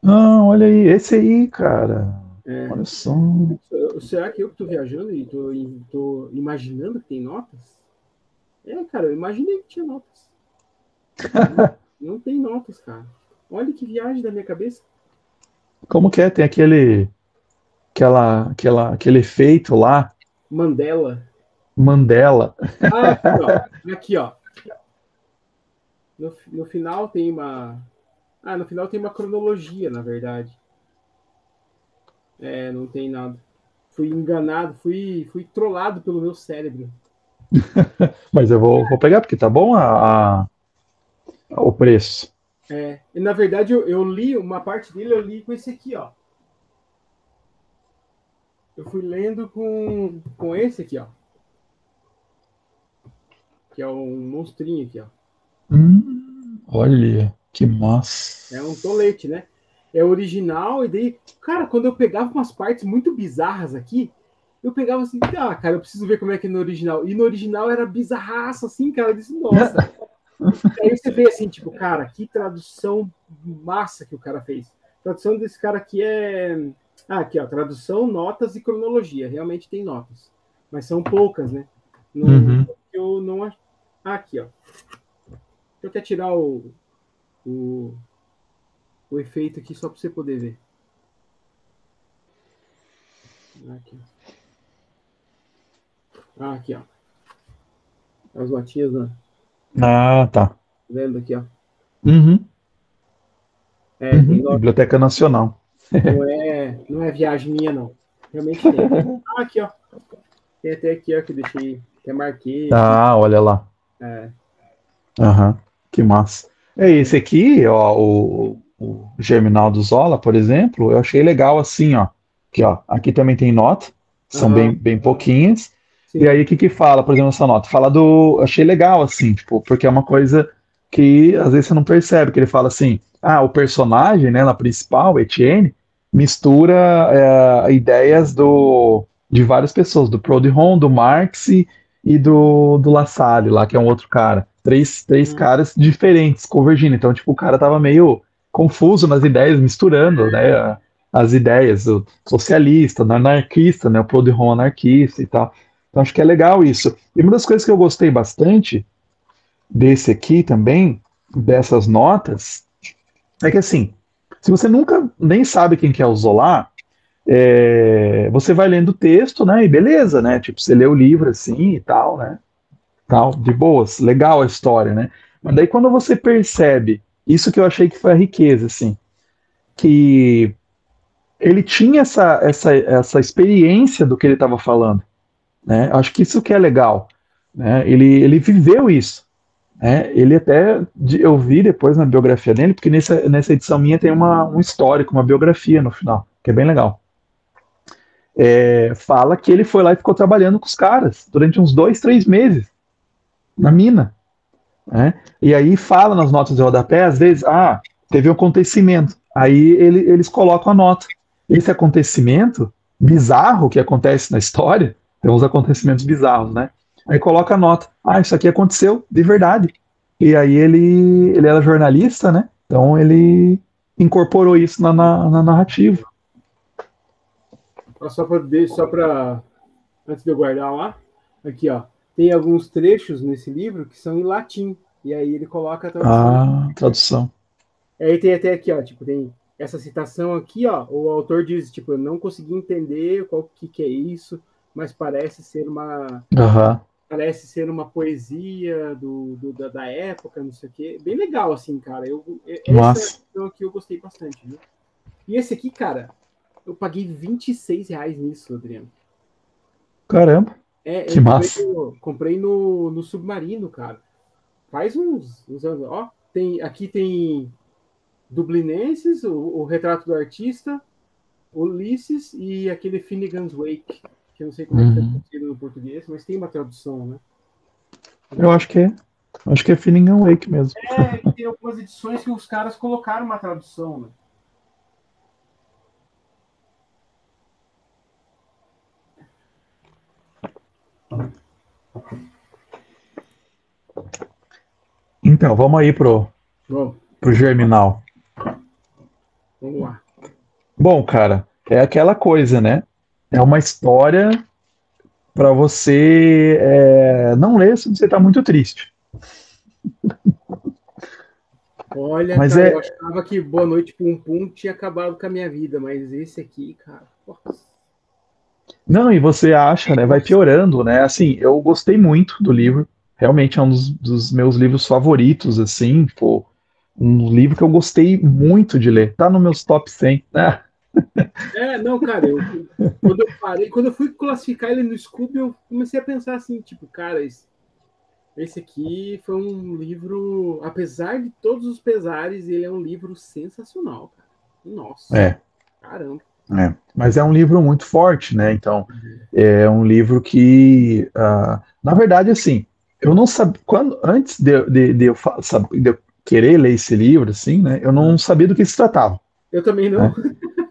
Ah, olha aí, esse aí, cara. É. Olha só. Será que eu que tô viajando e tô imaginando que tem notas? É, cara, eu imaginei que tinha notas. Não, não tem notas, cara. Olha que viagem da minha cabeça. Como que é? Tem aquele efeito lá, Mandela. Mandela. Ah, aqui, ó. Aqui, ó. No final tem uma. Ah, no final tem uma cronologia, na verdade. É, não tem nada. Fui enganado, fui trollado pelo meu cérebro. Mas eu vou pegar porque tá bom o preço. É, e na verdade eu li uma parte dele, eu li com esse aqui, ó. Eu fui lendo com esse aqui, ó. Que é um monstrinho aqui, ó. Olha, que É um massa. tolete, né? É original, e daí, cara, quando eu pegava umas partes muito bizarras aqui, eu pegava assim, cara, eu preciso ver como é que é no original. E no original era bizarraço, assim, cara. Eu disse, nossa. Aí você vê assim, tipo, cara, que tradução massa que o cara fez. A tradução desse cara aqui é... aqui, ó, tradução, notas e cronologia. Realmente tem notas. Mas são poucas, né? Uhum. Eu não... aqui, ó. Eu quero tirar o efeito aqui só para você poder ver. Aqui. Aqui, ó. As notinhas, né? Ah, tá. Vendo aqui, ó. Uhum. Tem nota. Biblioteca Nacional. Não é viagem minha, não. Realmente tem. Aqui, ó. Tem até aqui, ó, que eu deixei, até marquei aqui. Olha lá. Que massa. Esse aqui, ó, o Germinal do Zola, por exemplo, eu achei legal assim, ó. Aqui, ó, aqui também tem nota, são bem pouquinhas. Sim. E aí, o que fala, por exemplo, essa nota? Fala achei legal, assim, tipo, porque é uma coisa que às vezes você não percebe, que ele fala assim, o personagem, né, na principal, Etienne, mistura ideias de várias pessoas, do Proudhon, do Marx e do La Salle lá, que é um outro cara. Três caras diferentes, convergindo. Então, tipo, o cara tava meio confuso nas ideias, misturando, né, as ideias do socialista, do anarquista, né, o Proudhon anarquista e tal. Então, acho que é legal isso. E uma das coisas que eu gostei bastante desse aqui também, dessas notas, é que assim, se você nunca nem sabe quem que é o Zola, você vai lendo o texto, né, e beleza, né, tipo, você lê o livro assim e tal, né, tal, de boas, legal a história, né? Mas daí quando você percebe, isso que eu achei que foi a riqueza, assim, que ele tinha essa experiência do que ele estava falando, né? Acho que isso que é legal, né? Ele viveu isso, né? Ele até, eu vi depois na biografia dele, porque nessa edição minha tem um histórico, uma biografia no final, que é bem legal. Fala que ele foi lá e ficou trabalhando com os caras durante uns 2, 3 meses na mina. Né? E aí fala nas notas de rodapé, às vezes, teve um acontecimento. Aí eles colocam a nota. Esse acontecimento bizarro que acontece na história, tem uns acontecimentos bizarros, né? Aí coloca a nota. Isso aqui aconteceu de verdade. E aí ele era jornalista, né? Então ele incorporou isso na narrativa. Só para antes de eu guardar lá, aqui, ó. Tem alguns trechos nesse livro que são em latim. E aí ele coloca a tradução. Tradução. Aí tem até aqui, ó, tipo, tem essa citação aqui, ó. O autor diz, tipo, eu não consegui entender qual que é isso, mas parece ser uma poesia da época, não sei o quê. Bem legal, assim, cara. Essa aqui eu gostei bastante, viu? E esse aqui, cara, eu paguei R$26 nisso, Adriano. Caramba. Que massa. Comprei no Submarino, cara. Faz uns anos. Ó, aqui tem Dublinenses, o Retrato do Artista, Ulisses e aquele Finnegan's Wake, que eu não sei como é que foi traduzido no português, mas tem uma tradução, né? Eu acho que é Finnegan Wake mesmo. Tem algumas edições que os caras colocaram uma tradução, né? Então, vamos aí pro Germinal. Vamos lá. Bom, cara, é aquela coisa, né? É uma história para você não ler se você tá muito triste. Olha, mas cara, eu achava que Boa Noite Pum Pum tinha acabado com a minha vida, mas esse aqui, cara... Nossa. Não, e você acha, né? Vai piorando, né? Assim, eu gostei muito do livro. Realmente é um dos meus livros favoritos, assim, pô. Um livro que eu gostei muito de ler. Tá no meus top 100, né? Não, cara, quando eu fui classificar ele no Scooby, eu comecei a pensar assim, tipo, cara, esse aqui foi um livro, apesar de todos os pesares, ele é um livro sensacional, cara. Nossa. Caramba. Mas é um livro muito forte, né? Então, é um livro que, na verdade, assim, eu não sabia, antes de eu querer ler esse livro, assim, né? Eu não sabia do que se tratava. Eu também não. Né?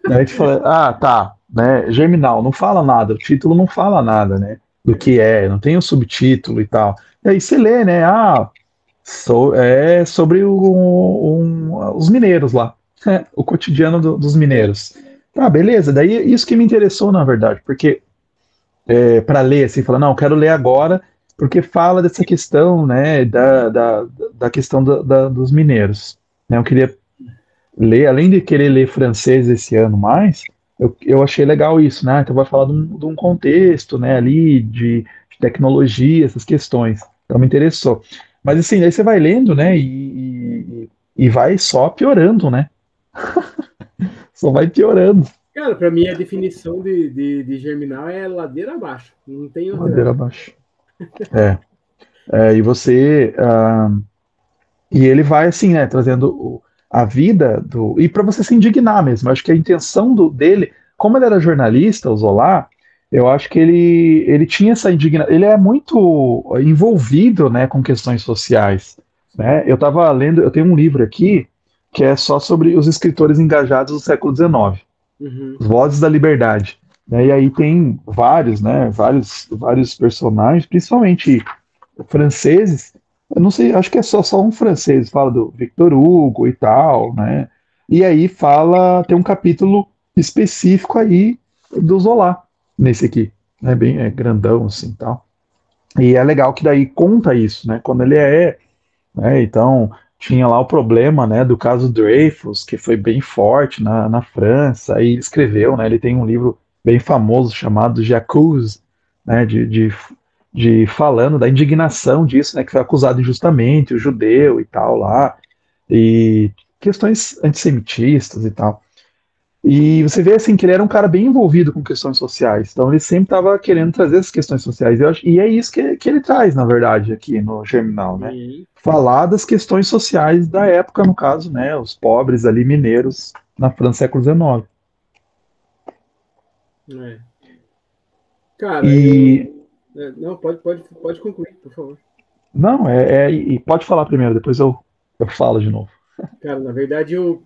Daí a gente fala, tá, né? Germinal, não fala nada, o título não fala nada, né? Do que é, não tem o subtítulo e tal. E aí você lê, né? É sobre os mineiros lá, o cotidiano dos mineiros. Ah, beleza, daí isso que me interessou, na verdade, porque para ler, assim, falar, não, eu quero ler agora, porque fala dessa questão, né, da questão dos mineiros. Né? Eu queria ler, além de querer ler francês esse ano mais, eu achei legal isso, né? Então vai falar de um contexto, né, ali de tecnologia, essas questões. Então me interessou. Mas assim, aí você vai lendo, né, e vai só piorando, né? Só vai piorando, Cara, para mim a definição de germinal é ladeira abaixo. Não tem ladeira outra. abaixo. É, e você. E ele vai assim, né, trazendo a vida do. E para você se indignar mesmo. Acho que a intenção dele, como ele era jornalista, o Zola, eu acho que ele tinha essa indignação. Ele é muito envolvido, né, com questões sociais. Sim. Né? Eu estava lendo, eu tenho um livro aqui que é só sobre os escritores engajados do século XIX, Uhum. Os Vozes da Liberdade. Né? E aí tem vários, né, vários personagens, principalmente franceses. Eu não sei, acho que é só um francês, fala do Victor Hugo e tal, né? E aí tem um capítulo específico aí do Zola, nesse aqui, né? Bem grandão assim, tal. E é legal que daí conta isso, né? Quando ele né? Então tinha lá o problema, né, do caso Dreyfus, que foi bem forte na França, aí ele escreveu, né? Ele tem um livro bem famoso chamado J'accuse, né, de falando da indignação disso, né, que foi acusado injustamente, o judeu e tal lá, e questões antissemitistas e tal. E você vê assim que ele era um cara bem envolvido com questões sociais, então ele sempre estava querendo trazer essas questões sociais. E é isso que ele traz, na verdade, aqui no Germinal, né? Sim. Falar das questões sociais da época, no caso, né? Os pobres ali mineiros na França século XIX. É. Cara, E não, pode concluir, por favor. não, e pode falar primeiro, depois eu falo de novo. Cara, na verdade eu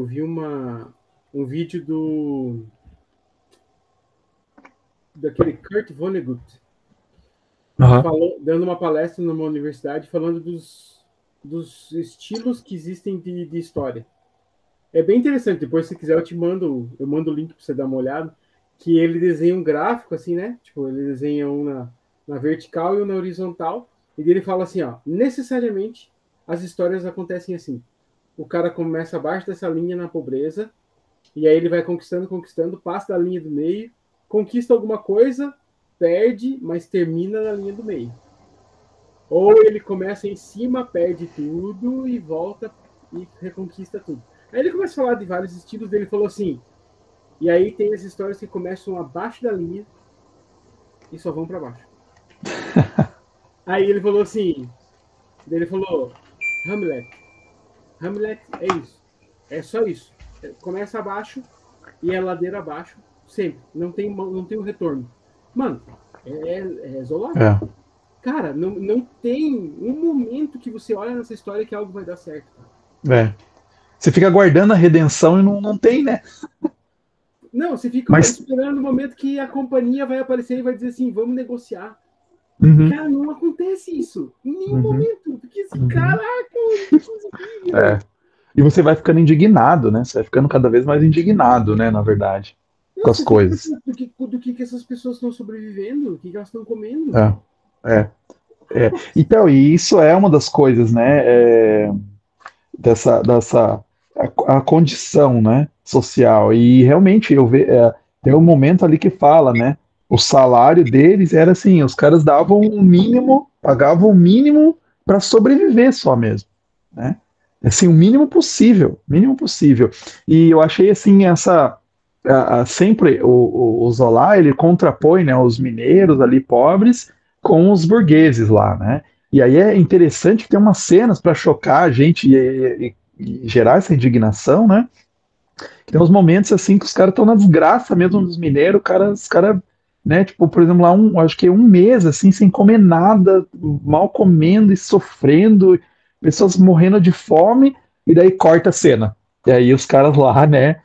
vi um vídeo daquele Kurt Vonnegut Aham. dando uma palestra numa universidade falando dos estilos que existem de história. É bem interessante. Depois, se quiser, eu mando o link para você dar uma olhada. Que ele desenha um gráfico, assim, né? Tipo, ele desenha um na vertical e um na horizontal. E ele fala assim, ó, necessariamente as histórias acontecem assim. O cara começa abaixo dessa linha na pobreza, e aí ele vai conquistando, passa da linha do meio, conquista alguma coisa, perde, mas termina na linha do meio. Ou ele começa em cima, perde tudo e volta e reconquista tudo. Aí ele começa a falar de vários estilos, ele falou assim, e aí tem as histórias que começam abaixo da linha e só vão para baixo. Aí ele falou assim, ele falou, Hamlet. Hamlet é isso. É só isso. Começa abaixo e é ladeira abaixo, sempre. Não tem um retorno. Mano, é Zola. É, Cara, não tem um momento que você olha nessa história que algo vai dar certo. é. Você fica aguardando a redenção e não tem, né? Não, você fica Mas esperando o momento que a companhia vai aparecer e vai dizer assim, vamos negociar. uhum, Cara, não acontece isso. Em nenhum uhum, momento. Porque assim, uhum, caraca, que coisa é. incrível. E você vai ficando indignado, né? Você vai ficando cada vez mais indignado, né? Na verdade, com Não, as você fica coisas. pensando do que essas pessoas estão sobrevivendo, o que elas estão comendo. É, é, Então, e isso é uma das coisas, né? Dessa a condição, né? Social. E realmente tem um momento ali que fala, né? O salário deles era assim, os caras davam o mínimo, pagavam o mínimo para sobreviver só mesmo, né? Assim, o mínimo possível, mínimo possível. E eu achei assim sempre o Zola ele contrapõe, né, os mineiros ali pobres com os burgueses lá, né? E aí é interessante ter umas cenas para chocar a gente e gerar essa indignação, né? Que tem uns momentos assim que os caras estão na desgraça mesmo dos mineiros, os cara, né? Tipo, por exemplo, lá acho que é um mês assim sem comer nada, mal comendo e sofrendo, pessoas morrendo de fome e daí corta a cena. E aí os caras lá, né?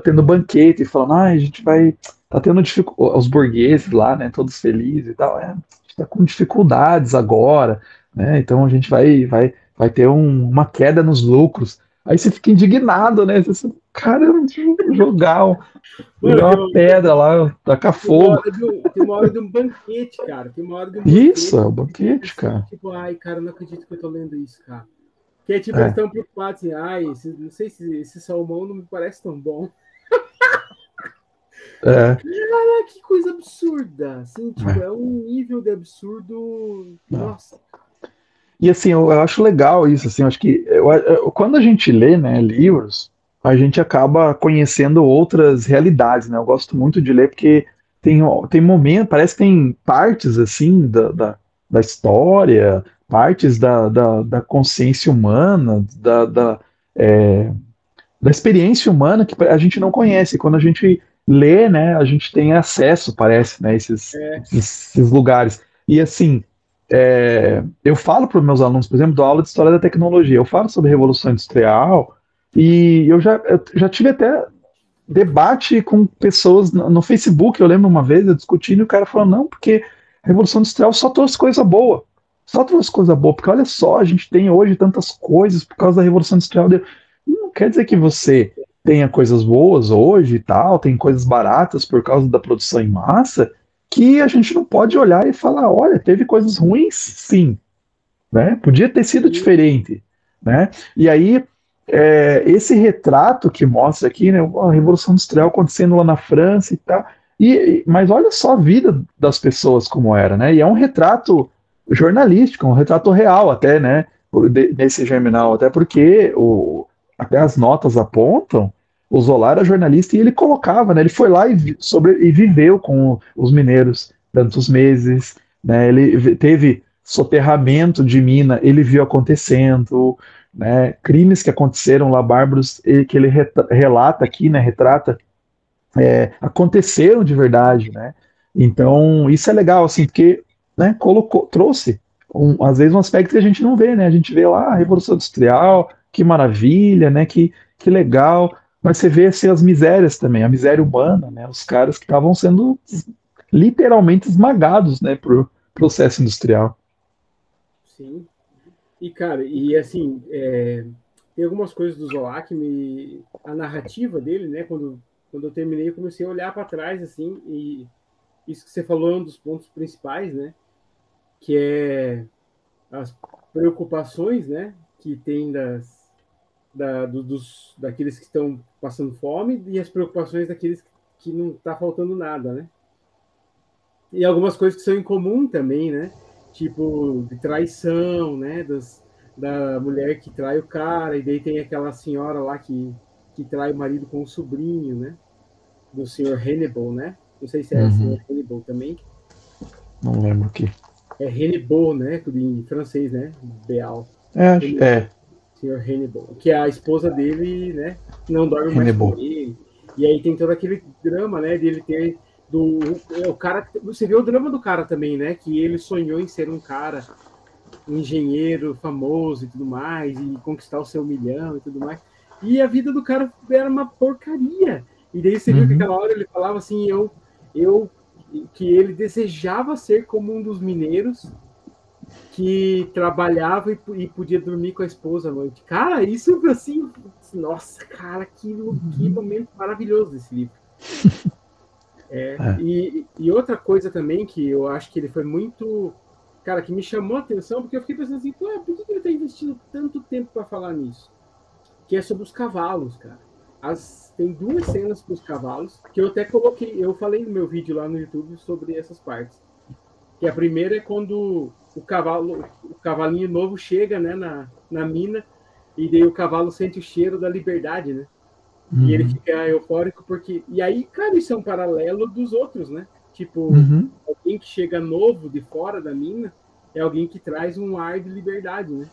tendo banquete, falando, a gente vai, tá tendo dificuldade, os burgueses lá, né, todos felizes e tal, a gente tá com dificuldades agora, né, então a gente vai ter uma queda nos lucros. Aí você fica indignado, né, você, cara, Mano, jogar uma pedra lá, tacar fogo. tem uma hora de um banquete, cara. Tem uma hora de um Isso, banquete. é o banquete, Assim, cara. tipo, ai, cara, eu não acredito que eu tô lendo isso, cara. Que é tipo, eles É, estão preocupados assim, ai, não sei se esse salmão não me parece tão bom. é, Cara, que coisa absurda. Assim, tipo, é. é um nível de absurdo. Não. Nossa. E assim, eu acho legal isso, assim, eu acho que quando a gente lê, né, livros, a gente acaba conhecendo outras realidades, né? Eu gosto muito de ler porque tem momentos, parece que tem partes, assim, da história, partes da consciência humana, é, da experiência humana que a gente não conhece. Quando a gente lê, né, a gente tem acesso, parece, né, É, esses lugares. E assim, eu falo para os meus alunos, por exemplo, da aula de História da Tecnologia, eu falo sobre a Revolução Industrial e eu já tive até debate com pessoas no Facebook, eu lembro uma vez, eu discutindo, e o cara falou, não, porque a Revolução Industrial só trouxe coisa boa. Só trouxe coisa boa, porque olha só, a gente tem hoje tantas coisas por causa da Revolução Industrial. Não quer dizer que você tenha coisas boas hoje e tal, tem coisas baratas por causa da produção em massa, que a gente não pode olhar e falar, olha, teve coisas ruins, sim, né? Podia ter sido sim, diferente, né? E aí esse retrato que mostra aqui, né, a Revolução Industrial acontecendo lá na França e tal, mas olha só a vida das pessoas como era, né? E é um retrato jornalístico, um retrato real até, né? Nesse germinal, até porque até as notas apontam, o Zola era jornalista e ele colocava, né? Ele foi lá e viveu com os mineiros tantos meses, né? Ele teve soterramento de mina, ele viu acontecendo, né? Crimes que aconteceram lá, bárbaros, que ele relata aqui, né? Retrata, aconteceram de verdade, né? Então isso é legal, assim, porque, né? Trouxe às vezes um aspecto que a gente não vê, né? A gente vê lá a Revolução Industrial, que maravilha, né? Que legal. Mas você vê assim, as misérias também, a miséria humana, né? Os caras que estavam sendo literalmente esmagados, né? Por processo industrial. sim. E, cara, e assim, tem algumas coisas do Zola que me. A narrativa dele, né? Quando eu terminei, eu comecei a olhar para trás, assim, e isso que você falou é um dos pontos principais, né? Que é as preocupações, né? Que tem daqueles que estão passando fome e as preocupações daqueles que não está faltando nada, né? E algumas coisas que são em comum também, né? Tipo, de traição, né? Da mulher que trai o cara, e daí tem aquela senhora lá que trai o marido com o sobrinho, né? Do senhor Hannibal, né? Não sei se é senhor Uhum. Hannibal também. Não lembro aqui. É Hannibal, né? Em francês, né? Beal. É, Senhor Hannibal. Que a esposa dele, né? Não dorme mais com Hannibal. ele. E aí tem todo aquele drama, né? Dele ter o cara, você vê o drama do cara também, né? Que ele sonhou em ser um cara, um engenheiro famoso e tudo mais, e conquistar o seu milhão e tudo mais. E a vida do cara era uma porcaria. E daí você viu que Uhum. aquela hora ele falava assim, eu que ele desejava ser como um dos mineiros que trabalhava e podia dormir com a esposa à noite. Cara, isso assim, nossa, cara, que Uhum. momento maravilhoso desse livro. É. E outra coisa também que eu acho que ele foi muito. Cara, que me chamou a atenção, porque eu fiquei pensando assim, por que ele está investindo tanto tempo para falar nisso? Que é sobre os cavalos, cara. Tem duas cenas para os cavalos, que eu até coloquei, eu falei no meu vídeo lá no YouTube sobre essas partes. Que a primeira é quando o cavalinho novo chega, né, na mina, e daí o cavalo sente o cheiro da liberdade, né? E ele Uhum. fica eufórico porque. E aí, cara, isso é um paralelo dos outros, né? Tipo, Uhum. alguém que chega novo de fora da mina é alguém que traz um ar de liberdade, né?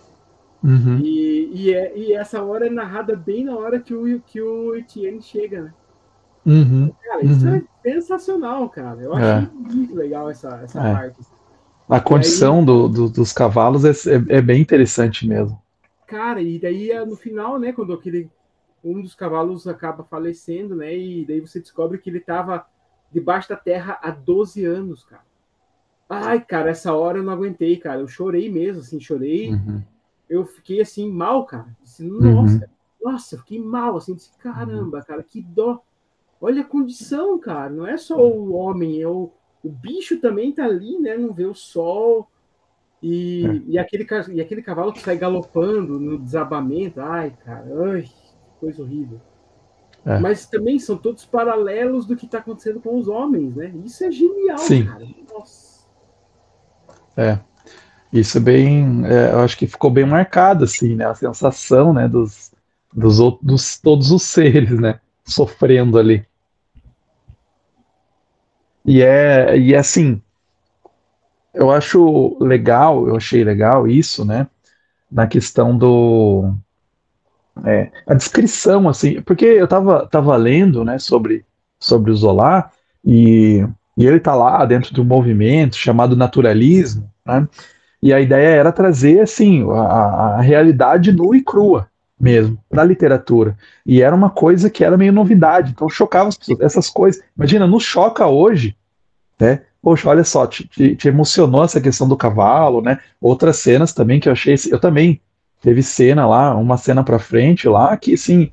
Uhum. E essa hora é narrada bem na hora que o Etienne chega, né? Uhum. Cara, isso é Uhum. sensacional, cara. Eu achei É, muito legal essa é. parte. A E aí, condição dos cavalos é bem interessante mesmo. cara, e daí no final, né, quando aquele um dos cavalos acaba falecendo, né? E daí você descobre que ele estava debaixo da terra há 12 anos, cara. Ai, cara, essa hora eu não aguentei, cara. Eu chorei mesmo, assim, chorei. Uhum. Eu fiquei, assim, mal, cara. Disse, Uhum. nossa, eu fiquei mal, assim. Disse, caramba, cara, que dó. Olha a condição, cara. Não é só o homem, o bicho também tá ali, né? Não vê o sol. É. E aquele cavalo que sai galopando no desabamento. Ai, cara, ai, que coisa horrível. É. Mas também são todos paralelos do que está acontecendo com os homens, né? Isso é genial, Sim, cara. Nossa. é. Isso é bem, eu acho que ficou bem marcado, assim, né? A sensação, né, dos todos os seres, né, sofrendo ali. E é assim, eu acho legal, eu achei legal isso, né, na questão a descrição, assim, porque eu tava lendo, né, sobre o Zola, e, e ele tá lá dentro de um movimento chamado naturalismo, né, e a ideia era trazer, assim, a realidade nua e crua mesmo, para a literatura. E era uma coisa que era meio novidade, então chocava as pessoas. Essas coisas, imagina, nos choca hoje, né? Poxa, olha só, te emocionou essa questão do cavalo, né? Outras cenas também que eu achei, eu também teve cena lá, uma cena pra frente lá, que assim,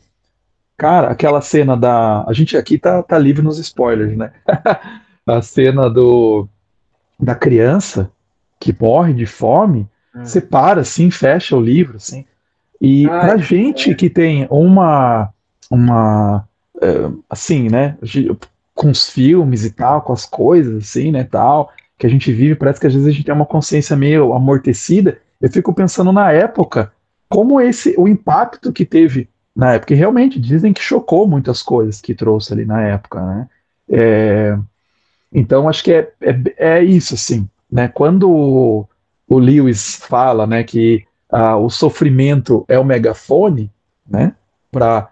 cara, aquela cena da. A gente aqui tá livre nos spoilers, né? A cena da criança que morre de fome, você Ah, para assim, fecha o livro, assim. E ai, pra gente é. que tem uma assim, né, com os filmes e tal, com as coisas assim, né, tal, que a gente vive, parece que às vezes a gente tem uma consciência meio amortecida. Eu fico pensando na época, como o impacto que teve na época, e realmente dizem que chocou muitas coisas que trouxe ali na época, né? É, então, acho que é isso, assim, né? Quando o Lewis fala, né, que o sofrimento é o megafone, né, para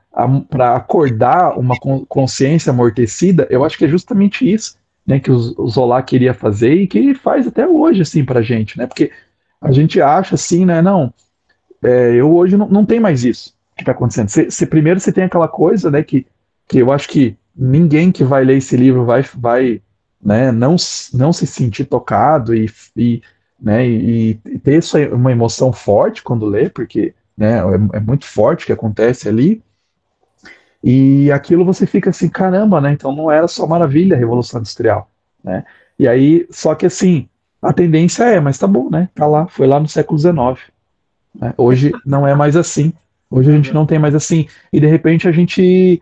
acordar uma consciência amortecida, eu acho que é justamente isso, né, que o Zola queria fazer e que faz até hoje, assim, para a gente, né? Porque a gente acha assim, né? Não, eu hoje não tem mais isso que está acontecendo. Primeiro você tem aquela coisa, né, que eu acho que ninguém que vai ler esse livro vai né, não se sentir tocado e, né, e ter isso, uma emoção forte quando lê, porque né, é muito forte o que acontece ali. E aquilo você fica assim, caramba, né? Então não era só maravilha a Revolução Industrial, né? E aí, só que assim, a tendência mas tá bom, né? Tá lá, foi lá no século XIX, né? Hoje não é mais assim. Hoje a Ah, gente não. não tem mais assim. E de repente a gente.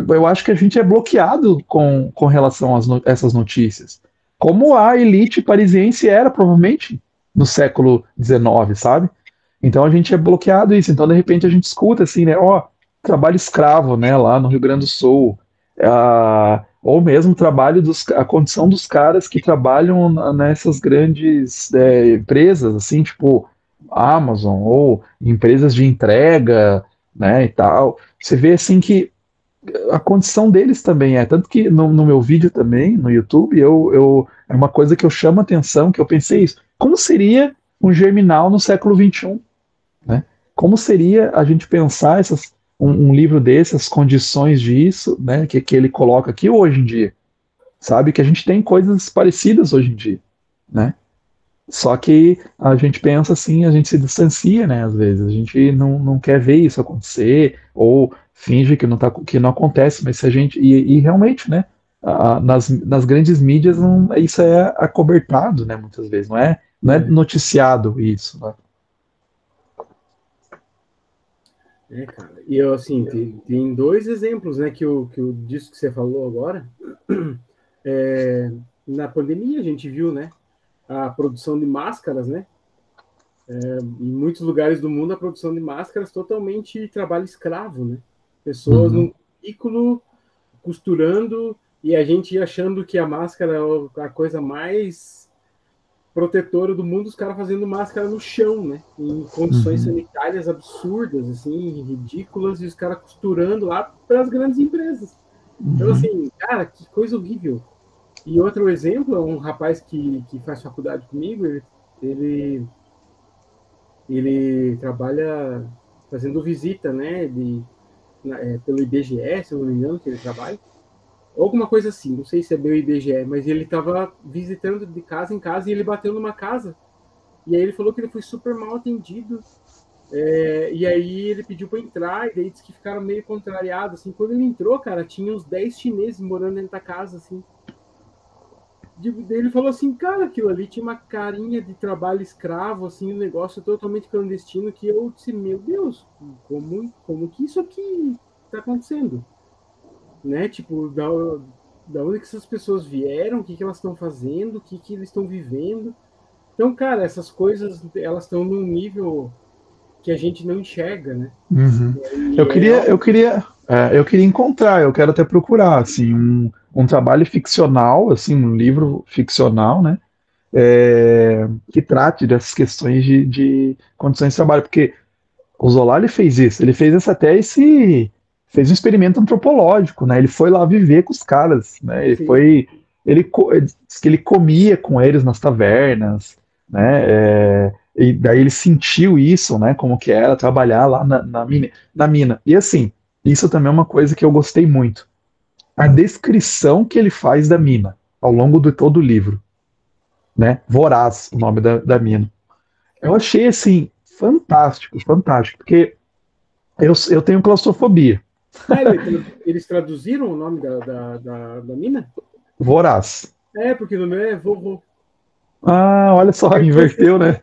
Eu acho que a gente é bloqueado com relação essas notícias. Como a elite parisiense era, provavelmente, no século XIX, sabe? Então a gente é bloqueado isso. Então, de repente, a gente escuta assim, né? Ó, trabalho escravo, né? Lá no Rio Grande do Sul. Ou mesmo a condição dos caras que trabalham nessas grandes empresas, assim, tipo Amazon ou empresas de entrega, né, e tal. Você vê assim que a condição deles também tanto que no meu vídeo também, no YouTube, é uma coisa que eu chamo a atenção, que eu pensei isso, como seria um germinal no século XXI, né? Como seria a gente pensar um livro desse, as condições disso, né, que ele coloca aqui hoje em dia, sabe? Que a gente tem coisas parecidas hoje em dia, né? Só que a gente pensa assim, a gente se distancia, né? Às vezes a gente não quer ver isso acontecer ou finge que não acontece, mas se a gente e realmente, né? Nas grandes mídias isso é acobertado, né? Muitas vezes não é É, noticiado isso, né? cara. E eu, assim, tem dois exemplos, né, que o disso que você falou agora. É, na pandemia a gente viu, né, a produção de máscaras, né? Em muitos lugares do mundo, a produção de máscaras totalmente trabalho escravo, né? Pessoas Uhum, num ciclo costurando e a gente achando que a máscara é a coisa mais protetora do mundo, os caras fazendo máscara no chão, né? Em condições uhum, sanitárias absurdas, assim, ridículas, e os caras costurando lá para as grandes empresas. Então, uhum, assim, cara, que coisa horrível. E outro exemplo é um rapaz que faz faculdade comigo, ele ele trabalha fazendo visita, né, de pelo IBGE, se eu não me engano, que ele trabalha. Alguma coisa assim, não sei se é bem o IBGE, mas ele estava visitando de casa em casa e ele bateu numa casa. E aí ele falou que ele foi super mal atendido. E aí ele pediu para entrar, e daí disse que ficaram meio contrariados. Assim. Quando ele entrou, cara, tinha uns 10 chineses morando dentro da casa, assim. Daí ele falou assim, cara, aquilo ali tinha uma carinha de trabalho escravo, assim, um negócio totalmente clandestino, que eu disse, meu Deus, como que isso aqui está acontecendo? Né? Tipo, da onde que essas pessoas vieram, o que elas estão fazendo, o que eles estão vivendo. Então, cara, essas coisas, elas estão num nível que a gente não enxerga, né? Uhum. E Eu queria, eu queria, eu queria encontrar, eu quero até procurar, assim, um trabalho ficcional, assim, um livro ficcional, né, que trate dessas questões de condições de trabalho, porque o Zola ele fez isso, ele fez fez um experimento antropológico, né, ele foi lá viver com os caras, né, sim, ele diz que ele comia com eles nas tavernas, né, e daí ele sentiu isso, né, como que era trabalhar lá na mina. E assim, isso também é uma coisa que eu gostei muito. A descrição que ele faz da mina ao longo de todo o livro, né, Voraz, o nome da mina. Eu achei assim fantástico, fantástico, porque eu tenho claustrofobia. eles traduziram o nome da mina? Voraz. Porque no meu é vovô. Ah, olha só, inverteu, né?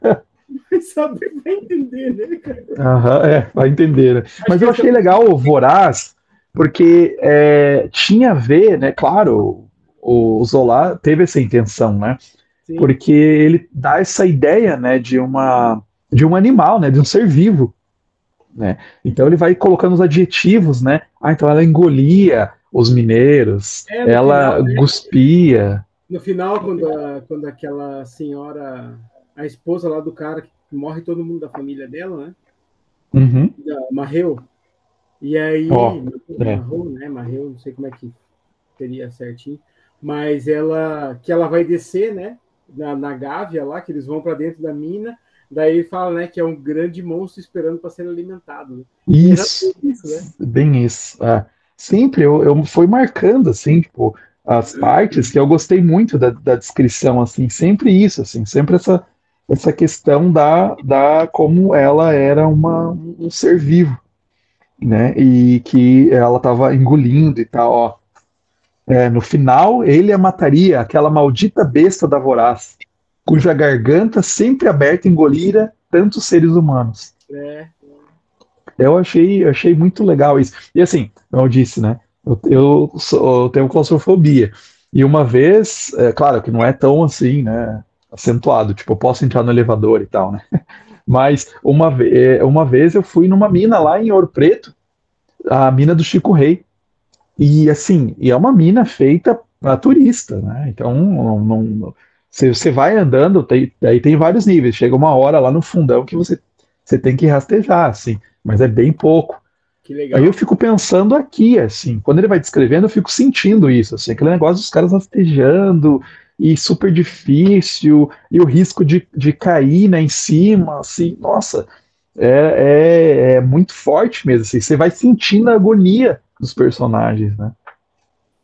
Vai saber, vai entender, né, cara? Aham, vai entender, né? Acho Mas que eu eles achei legal o Voraz, porque tinha a ver, né? Claro, o Zola teve essa intenção, né? sim, Porque ele dá essa ideia, né, de um animal, né, de um ser vivo, né? Então ele vai colocando os adjetivos, né? Ah, então ela engolia os mineiros, no final, ela cuspia. no final quando aquela senhora, a esposa lá do cara, que morre todo mundo da família dela, né? Uhum. Marreu. E aí, Ó, é. Marreu, não sei como é que seria certinho, mas ela vai descer, né, na Gávea lá, que eles vão para dentro da mina, daí fala, né, que é um grande monstro esperando para ser alimentado. Né? E é Isso, exatamente isso, né? bem isso. Sempre eu fui marcando, assim, tipo, as partes que eu gostei muito da descrição, assim, sempre isso, assim, sempre essa questão da como ela era um ser vivo, né, e que ela estava engolindo e tal, ó. No final, ele a mataria, aquela maldita besta da Voraz, cuja garganta sempre aberta engolira tantos seres humanos. É, Eu achei muito legal isso. E assim, como eu disse, né? Eu tenho claustrofobia. E uma vez, claro que não é tão assim, né? Acentuado, tipo, eu posso entrar no elevador e tal, né? Mas uma vez eu fui numa mina lá em Ouro Preto, a mina do Chico Rei. E assim, é uma mina feita para turista, né? Então, você vai andando, aí tem vários níveis. Chega uma hora lá no fundão que você tem que rastejar, assim, mas é bem pouco. que Aí eu legal. fico pensando aqui, assim, quando ele vai descrevendo, eu fico sentindo isso, assim, aquele negócio dos caras rastejando e super difícil, e o risco de cair, né, em cima, assim, nossa, é muito forte mesmo, assim, você vai sentindo a agonia dos personagens, né?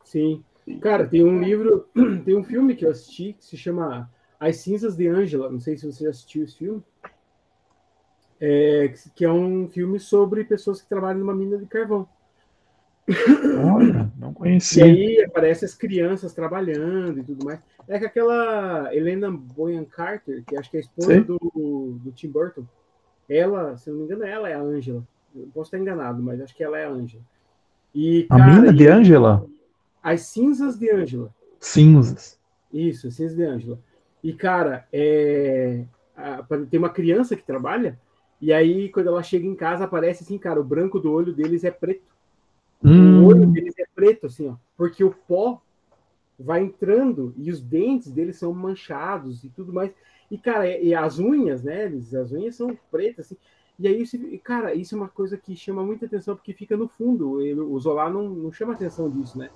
Sim. Cara, tem um livro, tem um filme que eu assisti que se chama As Cinzas de Ângela. Não sei se você já assistiu esse filme. Que é um filme sobre pessoas que trabalham numa mina de carvão. Olha, não E conhecia. aí aparece as crianças trabalhando e tudo mais. É com aquela Helena Bonham Carter, que acho que é a esposa Sei. do Tim Burton. Ela, se não me engano, ela é a Ângela. Eu posso estar enganado, mas acho que ela é a Ângela. E, A cara, mina de Angela? As Cinzas de Ângela. Cinzas. Isso, As Cinzas de Ângela. E, cara, tem uma criança que trabalha, e aí, quando ela chega em casa, aparece assim, cara, o branco do olho deles é preto. O olho Hum, deles é preto, assim, ó, porque o pó vai entrando e os dentes deles são manchados e tudo mais. E, cara, e as unhas, né? As unhas são pretas, assim. E aí, cara, isso é uma coisa que chama muita atenção porque fica no fundo. O Zola não chama atenção disso, né?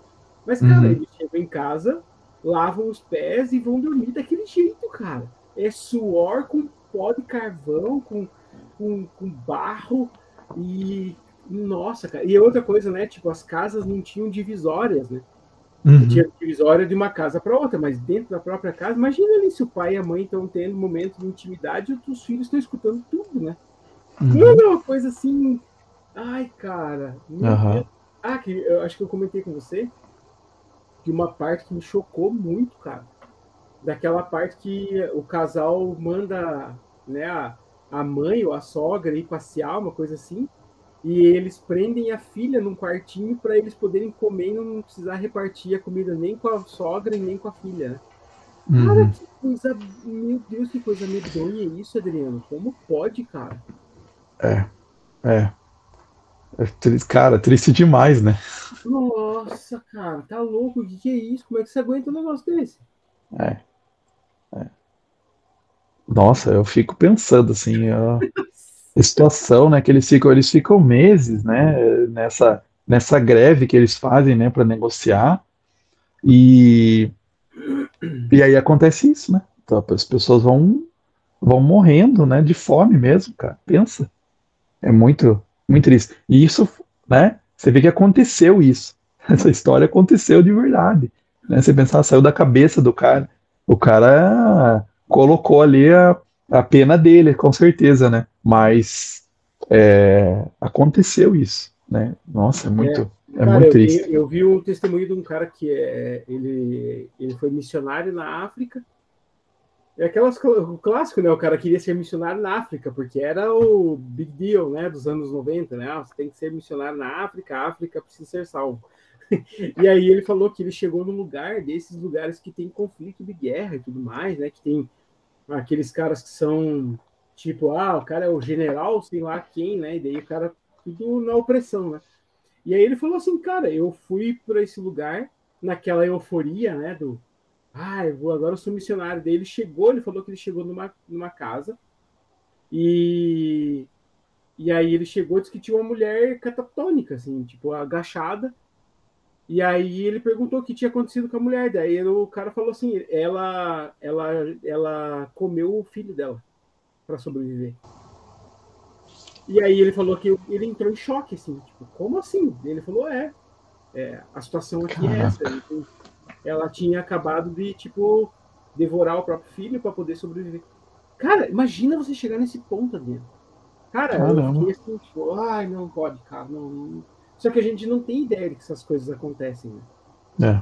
Mas, cara, uhum. eles chegam em casa, lavam os pés e vão dormir daquele jeito, cara. É suor com pó de carvão, com barro. E, Nossa, cara. E outra coisa, né? Tipo, as casas não tinham divisórias, né? Uhum, Tinha divisória de uma casa para outra, mas dentro da própria casa, imagina ali se o pai e a mãe estão tendo momentos de intimidade e os filhos estão escutando tudo, né? Não uhum, é uma coisa assim. Ai, cara, meu Deus. aham, Ah, que eu acho que eu comentei com você que uma parte que me chocou muito, cara. Daquela parte que o casal manda, né, a mãe ou a sogra ir passear, uma coisa assim, e eles prendem a filha num quartinho para eles poderem comer e não precisar repartir a comida nem com a sogra e nem com a filha, né? Cara, uhum. que coisa, meu Deus, que coisa medonha isso, Adriano. Como pode, cara? É, é. Cara, triste demais, né? Nossa, cara, tá louco? O que é isso? Como é que você aguenta um negócio desse? É. Nossa, eu fico pensando assim, a situação, né, que eles ficam meses, né, nessa greve que eles fazem, né, para negociar, e, e aí acontece isso, né? Então, as pessoas vão morrendo, né, de fome mesmo, cara. Pensa, é muito triste. E isso, né? Você vê que aconteceu isso. Essa história aconteceu de verdade, né? Você pensar, saiu da cabeça do cara. O cara colocou ali a pena dele, com certeza, né? Mas aconteceu isso, né? Nossa, É, é cara, muito triste. eu vi um testemunho de um cara que ele foi missionário na África. É o clássico, né? O cara queria ser missionário na África, porque era o big deal, né? Dos anos 90, né? Ah, você tem que ser missionário na África, a África precisa ser salvo. E aí ele falou que ele chegou num lugar desses lugares que tem conflito de guerra e tudo mais, né? Que tem aqueles caras que são tipo, ah, o cara é o general, sei lá quem, né? E daí o cara tudo na opressão, né? E aí ele falou assim, cara, eu fui para esse lugar naquela euforia, né? Do, ah, agora eu sou missionário. Daí ele chegou, ele falou que ele chegou numa casa e aí ele chegou e disse que tinha uma mulher catatônica, assim, tipo, agachada. E aí ele perguntou o que tinha acontecido com a mulher. Daí o cara falou assim, ela comeu o filho dela para sobreviver. E aí ele falou que ele entrou em choque, assim, tipo, como assim? Ele falou, a situação aqui é essa. Caraca, Ela tinha acabado de, tipo, devorar o próprio filho para poder sobreviver. Cara, imagina você chegar nesse ponto, Adriano. Cara, eu fiquei caramba. assim, tipo, ai, não pode, cara, não. Só que a gente não tem ideia de que essas coisas acontecem, né? É.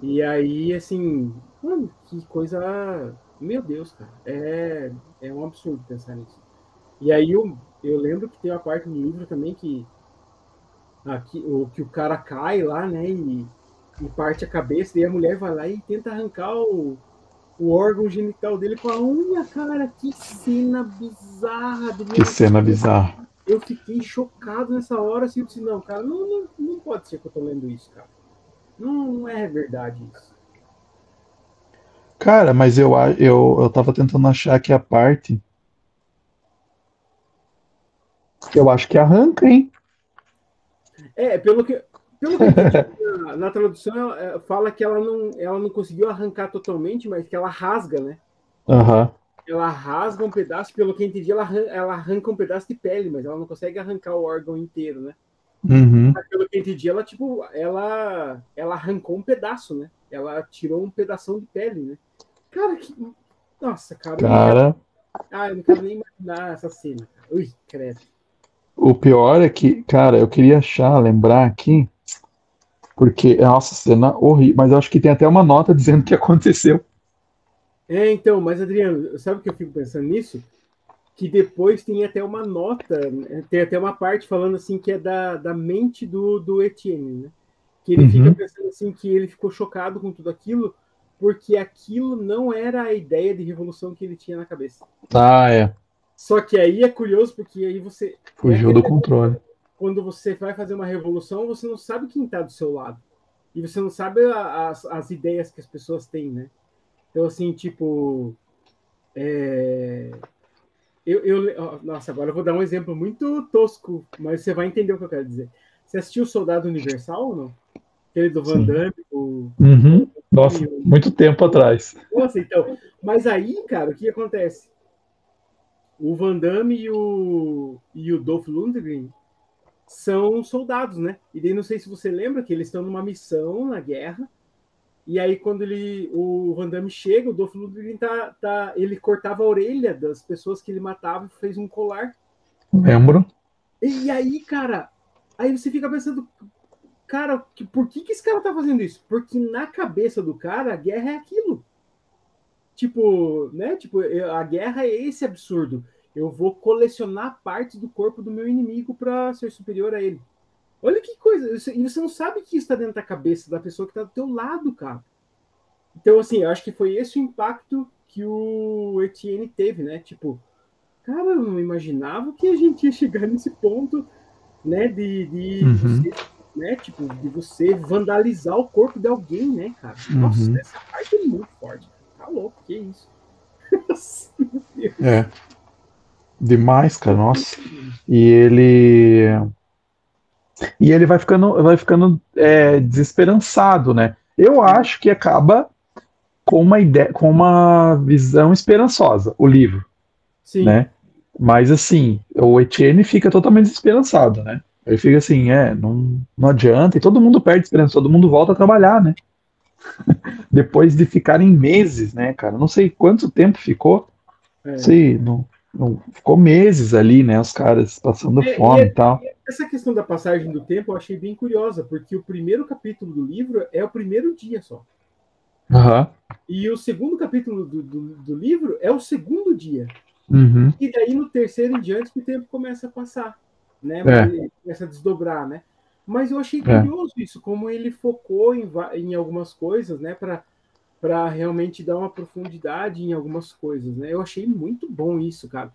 E aí, assim, mano, que coisa. Meu Deus, cara. É um absurdo pensar nisso. E aí eu lembro que tem uma parte do livro também que o cara cai lá, né? E parte a cabeça, e a mulher vai lá e tenta arrancar o órgão genital dele com a unha, cara. Que cena bizarra, Que Adriano. cena bizarra. Eu fiquei chocado nessa hora, assim, eu disse, não, cara, não pode ser que eu tô lendo isso, cara. Não é verdade isso. Cara, mas eu tava tentando achar aqui a parte que eu acho que arranca, hein? Pelo que eu entendi, na tradução fala que ela não conseguiu arrancar totalmente, mas que ela rasga, né? Aham. Ela rasga um pedaço, pelo que eu entendi, ela arranca um pedaço de pele, mas ela não consegue arrancar o órgão inteiro, né? Uhum. Mas pelo que eu entendi, ela, tipo, ela arrancou um pedaço, né? Ela tirou um pedação de pele, né? Cara, que. Nossa, cara, Cara, eu não quero nem imaginar essa cena, cara. Ui, credo. o pior é que, cara, eu queria achar, lembrar aqui, porque, nossa, cena horrível, mas eu acho que tem até uma nota dizendo que aconteceu. Então, mas Adriano, sabe o que eu fico pensando nisso? Que depois tem até uma nota, né? Tem até uma parte falando assim que é da mente do Etienne, né? Que ele fica Uhum. pensando assim que ele ficou chocado com tudo aquilo, porque aquilo não era a ideia de revolução que ele tinha na cabeça. Ah, é. Só que aí é curioso, porque aí você. É Fugiu aquele do negócio, controle. quando você vai fazer uma revolução, você não sabe quem está do seu lado. E você não sabe as ideias que as pessoas têm, né? Então, assim, tipo. Nossa, agora eu vou dar um exemplo muito tosco, mas você vai entender o que eu quero dizer. Você assistiu o Soldado Universal ou não? Aquele do Van Sim. Damme, o Uhum. Nossa, muito tempo atrás. Nossa, então. Mas aí, cara, o que acontece? O Van Damme e o Dolph Lundgren são soldados, né? E daí não sei se você lembra que eles estão numa missão na guerra. E aí, quando o Van Damme chega, o Dolph Lundgren ele cortava a orelha das pessoas que ele matava e fez um colar. Lembro. E aí, cara, aí você fica pensando, cara, por que esse cara tá fazendo isso? Porque na cabeça do cara, a guerra é aquilo. Tipo, né? Tipo, a guerra é esse absurdo. Eu vou colecionar partes do corpo do meu inimigo para ser superior a ele. Olha que coisa. E você não sabe que isso está dentro da cabeça da pessoa que está do teu lado, cara. Então, assim, eu acho que foi esse o impacto que o Etienne teve, né? Tipo, cara, eu não imaginava que a gente ia chegar nesse ponto, né? De você, né? Tipo, de você vandalizar o corpo de alguém, né, cara? Nossa, essa parte é muito forte. Tá louco, que isso? Meu Deus. É. Demais, cara, nossa. E ele vai ficando desesperançado, né? Eu acho que acaba com uma ideia, com uma visão esperançosa, o livro, Sim. né? Mas assim, o Etienne fica totalmente desesperançado, né? Ele fica assim, não adianta, e todo mundo perde esperança, todo mundo volta a trabalhar, né? Depois de ficarem meses, né, cara? Não sei quanto tempo ficou, não sei, não ficou meses ali, né? Os caras passando fome e tal. Essa questão da passagem do tempo eu achei bem curiosa, porque o primeiro capítulo do livro é o primeiro dia só. Uhum. E o segundo capítulo do livro é o segundo dia. Uhum. E daí no terceiro em diante que o tempo começa a passar, né? Mas começa a desdobrar, né? Mas eu achei curioso isso, como ele focou em algumas coisas, né? Para realmente dar uma profundidade em algumas coisas, né? Eu achei muito bom isso, cara.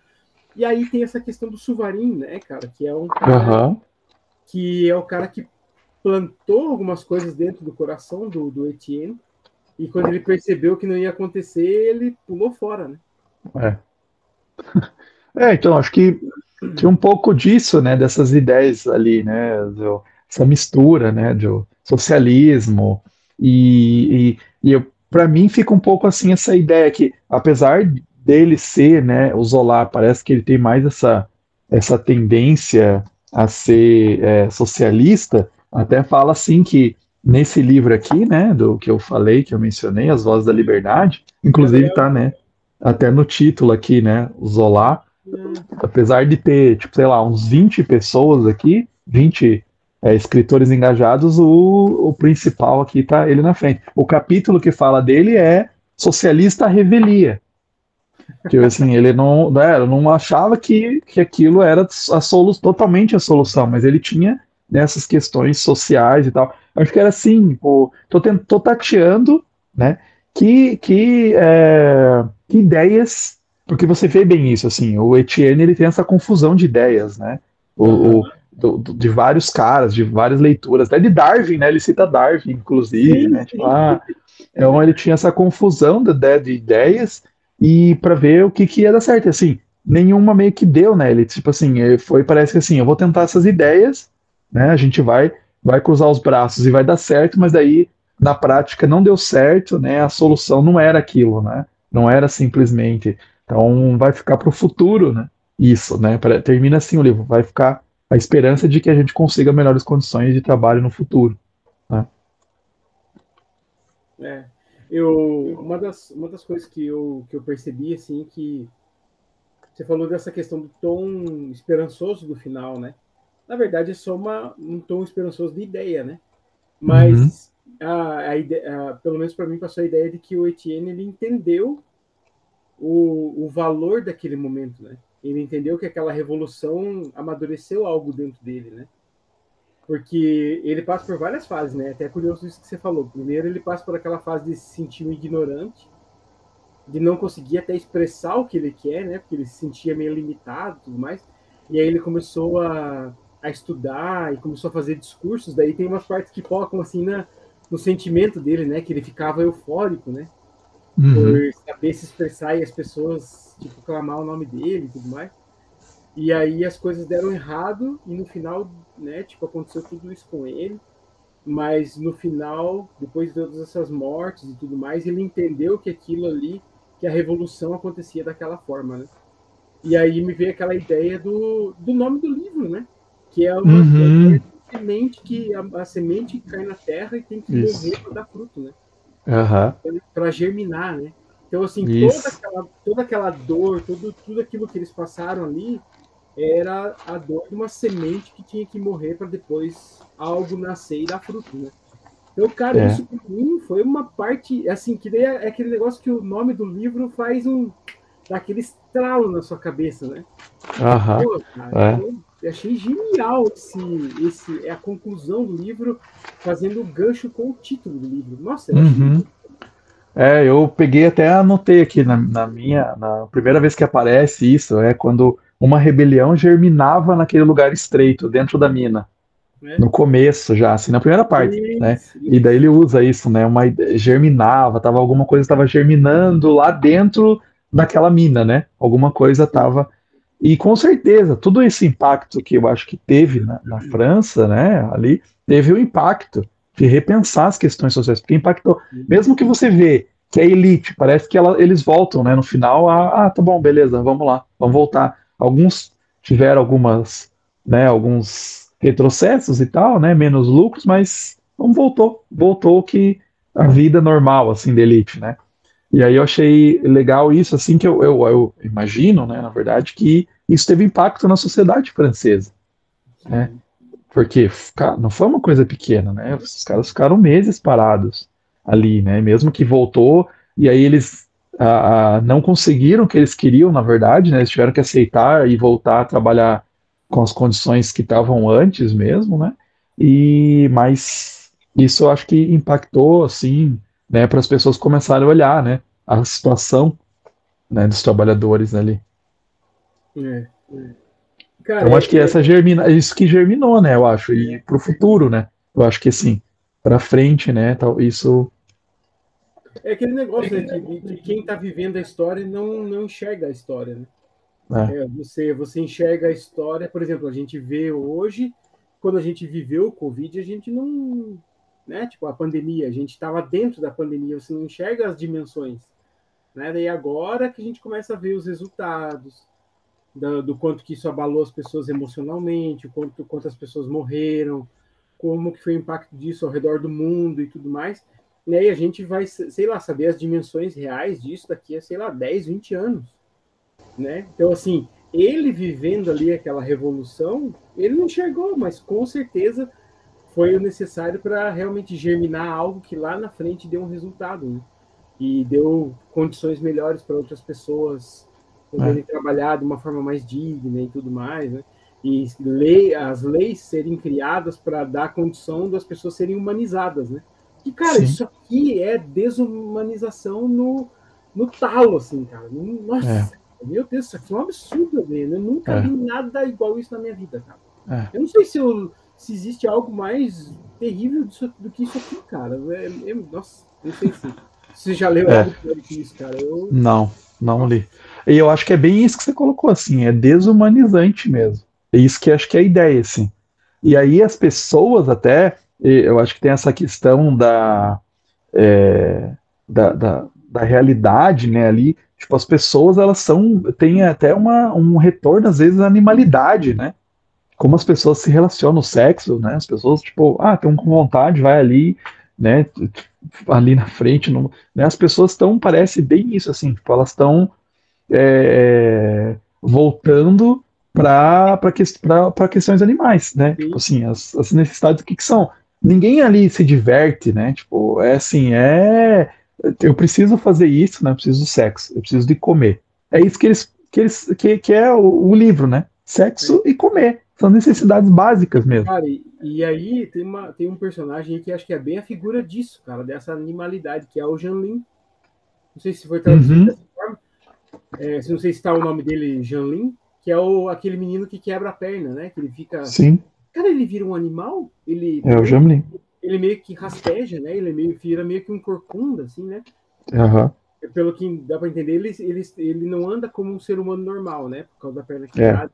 E aí tem essa questão do Suvarin, né, cara? Que é um cara que é o cara que plantou algumas coisas dentro do coração do Etienne. E quando ele percebeu que não ia acontecer, ele pulou fora, né? Então, acho que tinha um pouco disso, né, dessas ideias ali, né, essa mistura, né, do socialismo e para mim fica um pouco assim essa ideia que, apesar dele ser, né, o Zola, parece que ele tem mais essa tendência a ser socialista, até fala assim que nesse livro aqui, né, do que eu falei, que eu mencionei, As Vozes da Liberdade, inclusive Gabriel. tá, né, até no título aqui, né, o Zola, apesar de ter, tipo, sei lá, uns 20 pessoas aqui, 20 escritores engajados, o principal aqui tá ele na frente. O capítulo que fala dele é Socialista à Revelia. Que assim, ele não achava que aquilo era totalmente a solução, mas ele tinha nessas questões sociais e tal. Acho que era assim, pô, tô tateando, né? Que ideias, porque você vê bem isso, assim, o Etienne ele tem essa confusão de ideias, né? De vários caras, de várias leituras, até de Darwin, né? Ele cita Darwin, inclusive, Sim, né? Tipo, sim. então ele tinha essa confusão de ideias e para ver o que ia dar certo. E, assim, nenhuma meio que deu, né? Ele tipo assim, parece que assim, eu vou tentar essas ideias, né? A gente vai cruzar os braços e vai dar certo, mas daí na prática não deu certo, né? A solução não era aquilo, né? Não era simplesmente. Então vai ficar para o futuro, né? Isso, né? Termina assim o livro, vai ficar a esperança de que a gente consiga melhores condições de trabalho no futuro, né? Uma das coisas que eu percebi, assim, que você falou dessa questão do tom esperançoso do final, né? Na verdade, é só um tom esperançoso de ideia, né? Uhum. Mas pelo menos para mim, passou a ideia de que o Etienne ele entendeu o valor daquele momento, né? Ele entendeu que aquela revolução amadureceu algo dentro dele, né? Porque ele passa por várias fases, né? Até é curioso isso que você falou. Primeiro, ele passa por aquela fase de se sentir um ignorante, de não conseguir até expressar o que ele quer, né? Porque ele se sentia meio limitado e tudo mais. E aí ele começou a estudar e começou a fazer discursos. Daí tem umas partes que focam assim no sentimento dele, né? Que ele ficava eufórico, né? Por saber se expressar e as pessoas, tipo, clamar o nome dele e tudo mais. E aí as coisas deram errado e no final, né, tipo, aconteceu tudo isso com ele. Mas no final, depois de todas essas mortes e tudo mais, ele entendeu que aquilo ali, que a revolução acontecia daquela forma, né? E aí me veio aquela ideia do nome do livro, né? que é uma Uhum. semente que a semente cai na terra e tem que morrer Isso. para dar fruto, né? Aham. Para germinar, né? Então, assim, Isso. toda aquela dor, tudo aquilo que eles passaram ali era a dor de uma semente que tinha que morrer para depois algo nascer e dar fruto, né? Então, cara, É. isso para mim foi uma parte, assim, que daí é aquele negócio que o nome do livro faz dá aquele estralo na sua cabeça, né? Aham. Pô, cara, É. eu achei genial é a conclusão do livro fazendo o gancho com o título do livro. Nossa, eu achei. Uhum. É, eu peguei até anotei aqui na primeira vez que aparece isso, é quando uma rebelião germinava naquele lugar estreito, dentro da mina, Né? no começo já, assim, na primeira parte, né? Isso, E daí isso. ele usa isso, né? Germinava, tava alguma coisa estava germinando lá dentro daquela mina, né? Alguma coisa Sim. estava. E com certeza, todo esse impacto que eu acho que teve na França, né, ali, teve o impacto de repensar as questões sociais, porque impactou. Mesmo que você vê que a elite, parece que eles voltam, né, no final, tá bom, beleza, vamos lá, vamos voltar. Alguns tiveram alguns retrocessos e tal, né, menos lucros, mas não voltou que a vida normal, assim, da elite, né. E aí eu achei legal isso, assim, que eu imagino, né, na verdade, que isso teve impacto na sociedade francesa, né? Sim. Porque não foi uma coisa pequena, né? Os caras ficaram meses parados ali, né? Mesmo que voltou, e aí eles não conseguiram o que eles queriam, na verdade, né? Eles tiveram que aceitar e voltar a trabalhar com as condições que estavam antes mesmo, né? Mas isso eu acho que impactou, assim, né, para as pessoas começarem a olhar, né, a situação, né, dos trabalhadores ali. É. Cara, Então acho que isso que germinou, né, eu acho, e para o futuro, né, eu acho que assim, para frente, né, tal, isso, aquele negócio, né, que quem está vivendo a história não enxerga a história, né? né, Você enxerga a história, por exemplo, a gente vê hoje, quando a gente viveu o Covid, a gente não, né, tipo, a pandemia, a gente estava dentro da pandemia, você não enxerga as dimensões, né? Daí agora que a gente começa a ver os resultados, do quanto que isso abalou as pessoas emocionalmente, quanto as pessoas morreram, como que foi o impacto disso ao redor do mundo e tudo mais. E aí a gente vai, sei lá, saber as dimensões reais disso daqui a, sei lá, 10, 20 anos, né? Então, assim, ele vivendo ali aquela revolução, ele não enxergou, mas com certeza foi o necessário para realmente germinar algo que lá na frente deu um resultado, né? E deu condições melhores para outras pessoas né, poderem trabalhar de uma forma mais digna e tudo mais, né? E as leis serem criadas para dar condição das pessoas serem humanizadas, né? E, cara, sim, isso aqui é desumanização no talo, assim, cara. é, Nossa, meu Deus, isso aqui é um absurdo, velho. Eu nunca vi é, nada igual isso na minha vida, cara. é, Eu não sei se existe algo mais terrível do que isso aqui, cara. Nossa, não sei se você já leu é, algo pior do que isso, cara. não, não Nossa, li. E eu acho que é bem isso que você colocou, assim, é desumanizante mesmo. É isso que acho que é a ideia, assim. E aí as pessoas até, eu acho que tem essa questão é, da realidade, né, ali, tipo, as pessoas, elas têm até um retorno, às vezes, à animalidade, né, como as pessoas se relacionam no sexo, né, as pessoas, tipo, estão com vontade, vai ali, né, ali na frente, né, as pessoas estão, parece bem isso, assim, tipo, elas estão voltando para questões animais, né? Tipo sim, assim, as necessidades, o que são? Ninguém ali se diverte, né? Tipo, é assim, eu preciso fazer isso, né? Eu preciso do sexo, eu preciso de comer. É isso que é o livro, né? é. Sexo e comer. São necessidades básicas mesmo. Cara, e aí tem um personagem aí que acho que é bem a figura disso, cara, dessa animalidade, que é o Janlin. Não sei se foi traduzido Uhum, dessa forma. Não sei se está o nome dele, Janlin, que é aquele menino que quebra a perna, né? Que ele fica. sim, Cara, ele vira um animal? Ele é o também Jamlin. ele meio que rasteja, né? Vira meio que um corcunda, assim, né? Aham, Pelo que dá para entender, ele não anda como um ser humano normal, né? Por causa da perna é. quebrada,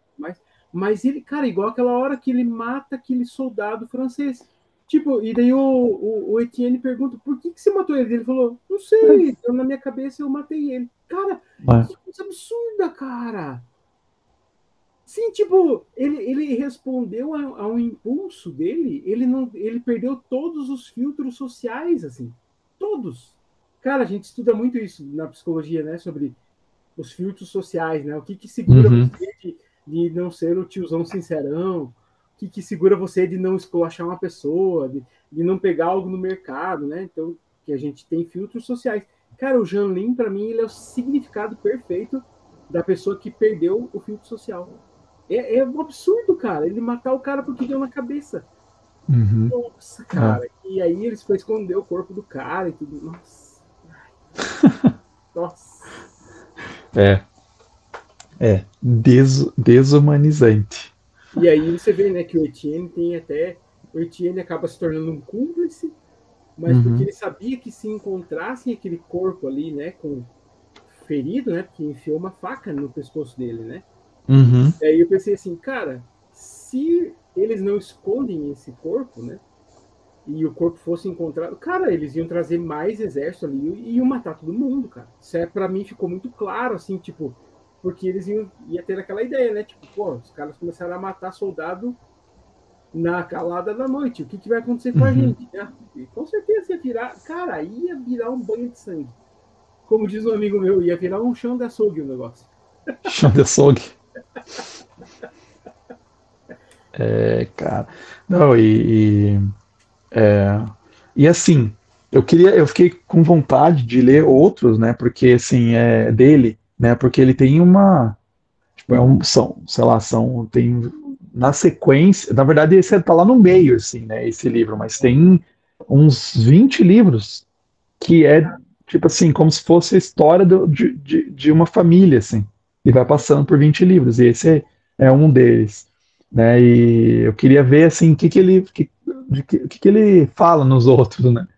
mas ele, cara, igual aquela hora que ele mata aquele soldado francês. Tipo, e daí o Etienne pergunta, por que você matou ele? Ele falou, não sei, na minha cabeça eu matei ele. Cara, É, que coisa absurda, cara. Sim, tipo, ele respondeu a um impulso dele, ele perdeu todos os filtros sociais, assim. Todos. Cara, a gente estuda muito isso na psicologia, né? Sobre os filtros sociais, né? O que segura Uhum. você de não ser o tiozão sincerão, o que segura você de não esculachar uma pessoa, de não pegar algo no mercado, né? Então, que a gente tem filtros sociais. Cara, o Jean Lin, para mim, ele é o significado perfeito da pessoa que perdeu o filtro social. É um absurdo, cara, ele matar o cara porque deu na cabeça. Uhum. Nossa, É. cara. E aí eles foi esconder o corpo do cara e tudo. Nossa. Nossa. É, desumanizante. E aí você vê, né, que o Etienne tem até. O Etienne acaba se tornando um cúmplice, mas porque Uhum. ele sabia que se encontrassem aquele corpo ali, né, com ferido, né, porque enfiou uma faca no pescoço dele, né? Uhum. E aí eu pensei assim, cara, se eles não escondem esse corpo, né? E o corpo fosse encontrado, cara, eles iam trazer mais exército ali e iam matar todo mundo, cara. Isso para mim ficou muito claro, assim, tipo, porque eles ia ter aquela ideia, né? Tipo, pô, os caras começaram a matar soldado na calada da noite. O que vai acontecer com a Uhum. gente? E com certeza ia virar, cara, ia virar um banho de sangue. Como diz um amigo meu, ia virar um chão de açougue o negócio. Chão de açougue. É, cara. Não, e assim, eu fiquei com vontade de ler outros, né? Porque assim, é dele, né? Porque ele tem uma, tipo, sei lá, tem na sequência, na verdade esse tá lá no meio, assim, né? Esse livro, mas tem uns 20 livros que é tipo assim, como se fosse a história de uma família, assim, e vai passando por 20 livros, e esse é um deles, né? E eu queria ver assim, o que ele fala nos outros, né?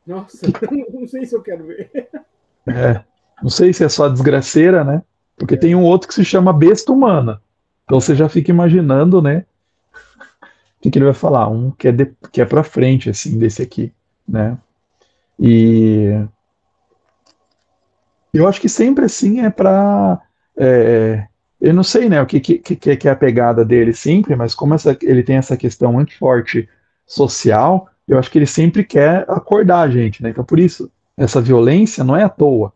Nossa, não sei se eu quero ver. É, não sei se é só desgraceira, né? Porque tem É. um outro que se chama Besta Humana. Então você já fica imaginando, né? O que ele vai falar? Um que é pra frente, assim, desse aqui, né? E eu acho que sempre assim é pra. Eu não sei, né, o que é a pegada dele sempre, mas como ele tem essa questão muito forte social, eu acho que ele sempre quer acordar a gente, né? Então por isso, essa violência não é à toa.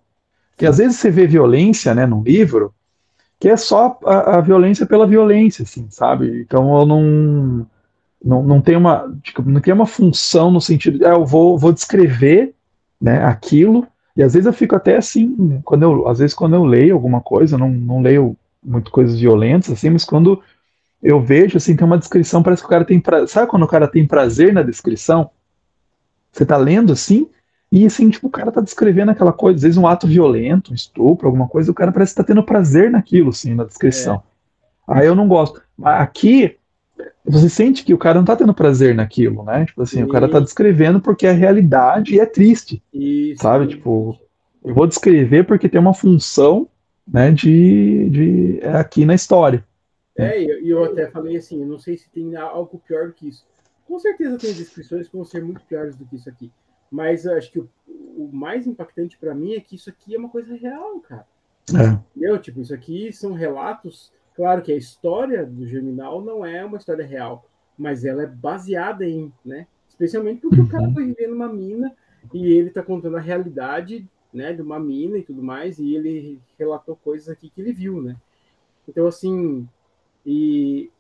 Porque às Sim. vezes você vê violência, né, num livro, que é só a violência pela violência, assim, sabe? Então eu não tem uma, tipo, não tem uma função no sentido de, vou descrever, né, aquilo, e às vezes eu fico até assim, né, às vezes quando eu leio alguma coisa, eu não leio muito coisas violentas, assim, mas quando eu vejo, assim, tem uma descrição, parece que o cara tem prazer, sabe quando o cara tem prazer na descrição? Você tá lendo assim, e assim, tipo, o cara tá descrevendo aquela coisa, às vezes um ato violento, um estupro, alguma coisa, o cara parece que tá tendo prazer naquilo, assim, na É. descrição. Aí eu não gosto. Mas aqui, você sente que o cara não tá tendo prazer naquilo, né? Tipo assim, o cara tá Sim. descrevendo porque é realidade e é triste, Isso, sabe? Tipo, exatamente. eu vou descrever porque tem uma função, né, aqui na história, né? E eu até falei assim, eu não sei se tem algo pior do que isso. Com certeza tem descrições que vão ser muito piores do que isso aqui. Mas eu acho que o mais impactante para mim é que isso aqui é uma coisa real, cara. É. Entendeu? Tipo, isso aqui são relatos. Claro que a história do Germinal não é uma história real, mas ela é baseada em, né? Especialmente porque o cara Uhum. foi viver numa mina e ele tá contando a realidade, né, de uma mina e tudo mais, e ele relatou coisas aqui que ele viu, né? Então, assim, e,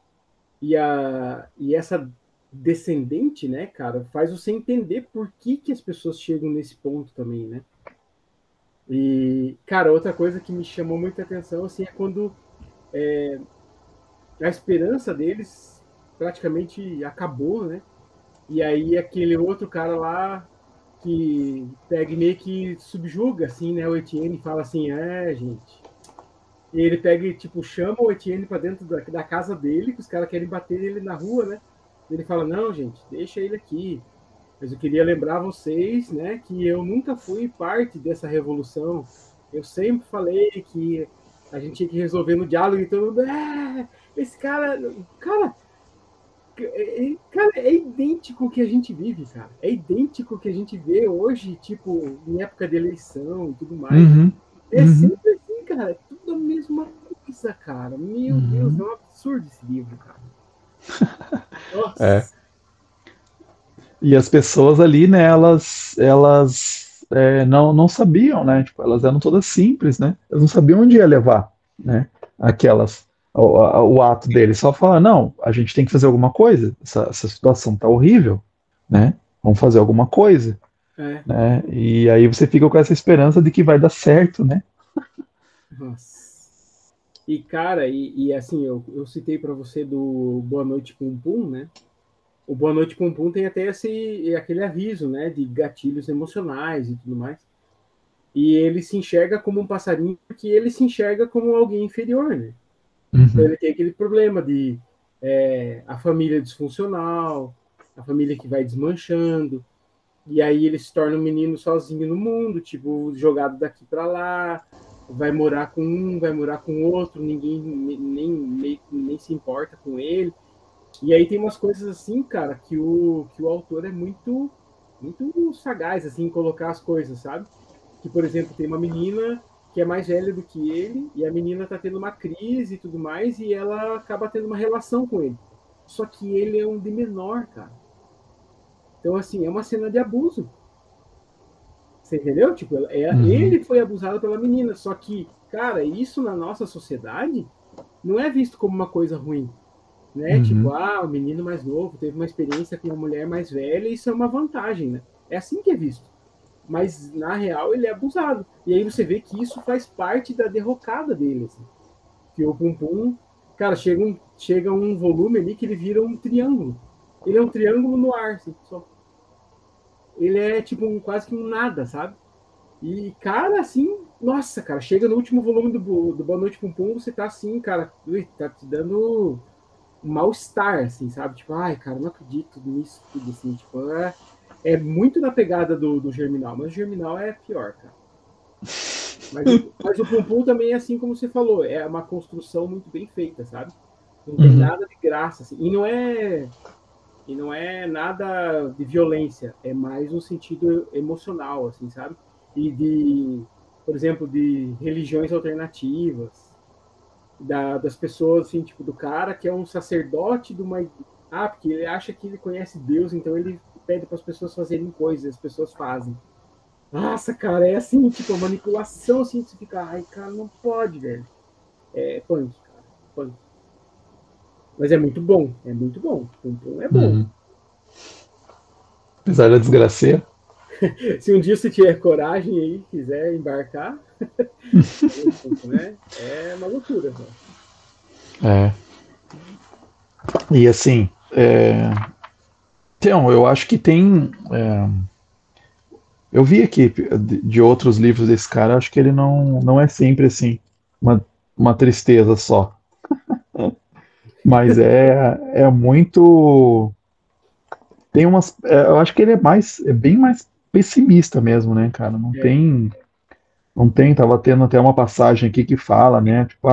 e essa descendente, né, cara, faz você entender por que as pessoas chegam nesse ponto também, né? E, cara, outra coisa que me chamou muita atenção, assim, é quando a esperança deles praticamente acabou, né? E aí aquele outro cara lá que pega e meio que subjuga, assim, né? O Etienne fala assim, gente. E ele pega e, tipo, chama o Etienne pra dentro da casa dele, que os caras querem bater ele na rua, né? Ele fala, não, gente, deixa ele aqui. Mas eu queria lembrar vocês, né, que eu nunca fui parte dessa revolução. Eu sempre falei que a gente tinha que resolver no diálogo e todo mundo, esse cara, cara, cara, é idêntico ao que a gente vive, cara. É idêntico ao que a gente vê hoje, tipo, em época de eleição e tudo mais. Uhum. É Uhum. sempre assim, cara. É tudo a mesma coisa. Nossa, cara, meu Deus, é Uhum. um absurdo esse livro, cara. É. Nossa. E as pessoas ali, né, elas não sabiam, né? Tipo, elas eram todas simples, né? Elas não sabiam onde ia levar, né? Aquelas, o ato deles. Só falar, não, a gente tem que fazer alguma coisa. Essa situação tá horrível, né? Vamos fazer alguma coisa, É, né? E aí você fica com essa esperança de que vai dar certo, né? nossa. E, cara, assim, eu citei para você do Boa Noite Pum Pum, né? O Boa Noite Pum Pum tem até aquele aviso, né, de gatilhos emocionais e tudo mais. E ele se enxerga como um passarinho porque ele se enxerga como alguém inferior, né? Então Uhum, ele tem aquele problema de a família disfuncional, a família que vai desmanchando, e aí ele se torna um menino sozinho no mundo, tipo, jogado daqui para lá, vai morar com um, vai morar com outro, ninguém nem se importa com ele. E aí tem umas coisas assim, cara, que o autor é muito sagaz assim em colocar as coisas, sabe? Que, por exemplo, tem uma menina que é mais velha do que ele, e a menina tá tendo uma crise e tudo mais, e ela acaba tendo uma relação com ele. Só que ele é um de menor, cara. Então, assim, é uma cena de abuso. Você entendeu? Tipo, uhum, ele foi abusado pela menina. Só que, cara, isso na nossa sociedade não é visto como uma coisa ruim, né? Tipo, uhum, o menino mais novo teve uma experiência com uma mulher mais velha, isso é uma vantagem, né? É assim que é visto. Mas na real ele é abusado. E aí você vê que isso faz parte da derrocada dele, assim. Que o Pum Pum, cara, chega um volume ali que ele vira um triângulo. Ele é um triângulo no ar, assim, só. Ele é tipo quase que um nada, sabe? E, cara, assim, nossa, cara, chega no último volume do Boa Noite Pum Pum, você tá assim, cara, tá te dando um mal-estar, assim, sabe? Tipo, ai, cara, não acredito nisso tudo, assim, tipo, é muito na pegada do Germinal, mas o Germinal é pior, cara. Mas o Pum Pum também é assim como você falou, é uma construção muito bem feita, sabe? Não tem uhum, nada de graça, assim, e não é nada de violência, é mais um sentido emocional, assim, sabe? E por exemplo, de religiões alternativas, das pessoas, assim, tipo, do cara que é um sacerdote de uma. Porque ele acha que ele conhece Deus, então ele pede para as pessoas fazerem coisas, as pessoas fazem. Nossa, cara, é assim, tipo, a manipulação, assim, que você fica, ai, cara, não pode, velho. É punk, cara, punk. Mas é muito bom. Então é bom. uhum. Apesar da desgraceira. Se um dia você tiver coragem aí, quiser embarcar, né? É uma loucura, velho. É. E assim, então, eu acho que tem. Eu vi aqui de outros livros desse cara, acho que ele não é sempre assim, uma, uma tristeza só. Mas é muito. Tem umas. Eu acho que ele é bem mais pessimista mesmo, né, cara? Não É, tem. Não tem, tava tendo até uma passagem aqui que fala, né? Tipo,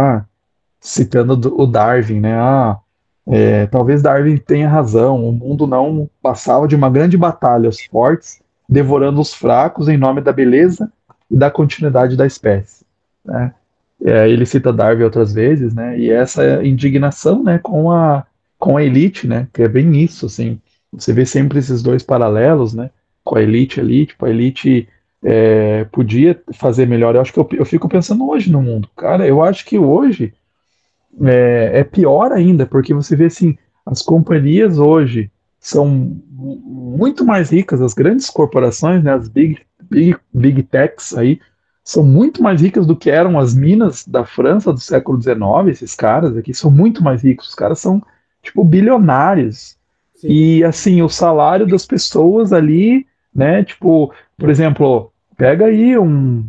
citando o Darwin, né? Talvez Darwin tenha razão. O mundo não passava de uma grande batalha, os fortes devorando os fracos em nome da beleza e da continuidade da espécie, né? Ele cita Darwin outras vezes, né? E essa indignação, né, com a elite, né? Que é bem isso, assim. Você vê sempre esses dois paralelos, né? Com a elite ali, tipo, a elite podia fazer melhor. Eu acho que eu fico pensando hoje no mundo. Cara, eu acho que hoje é pior ainda, porque você vê assim, as companhias hoje são muito mais ricas, as grandes corporações, né, as big techs aí, são muito mais ricas do que eram as minas da França do século XIX. Esses caras aqui são muito mais ricos, os caras são tipo bilionários. sim. E assim, o salário das pessoas ali, né, tipo, por exemplo, pega aí um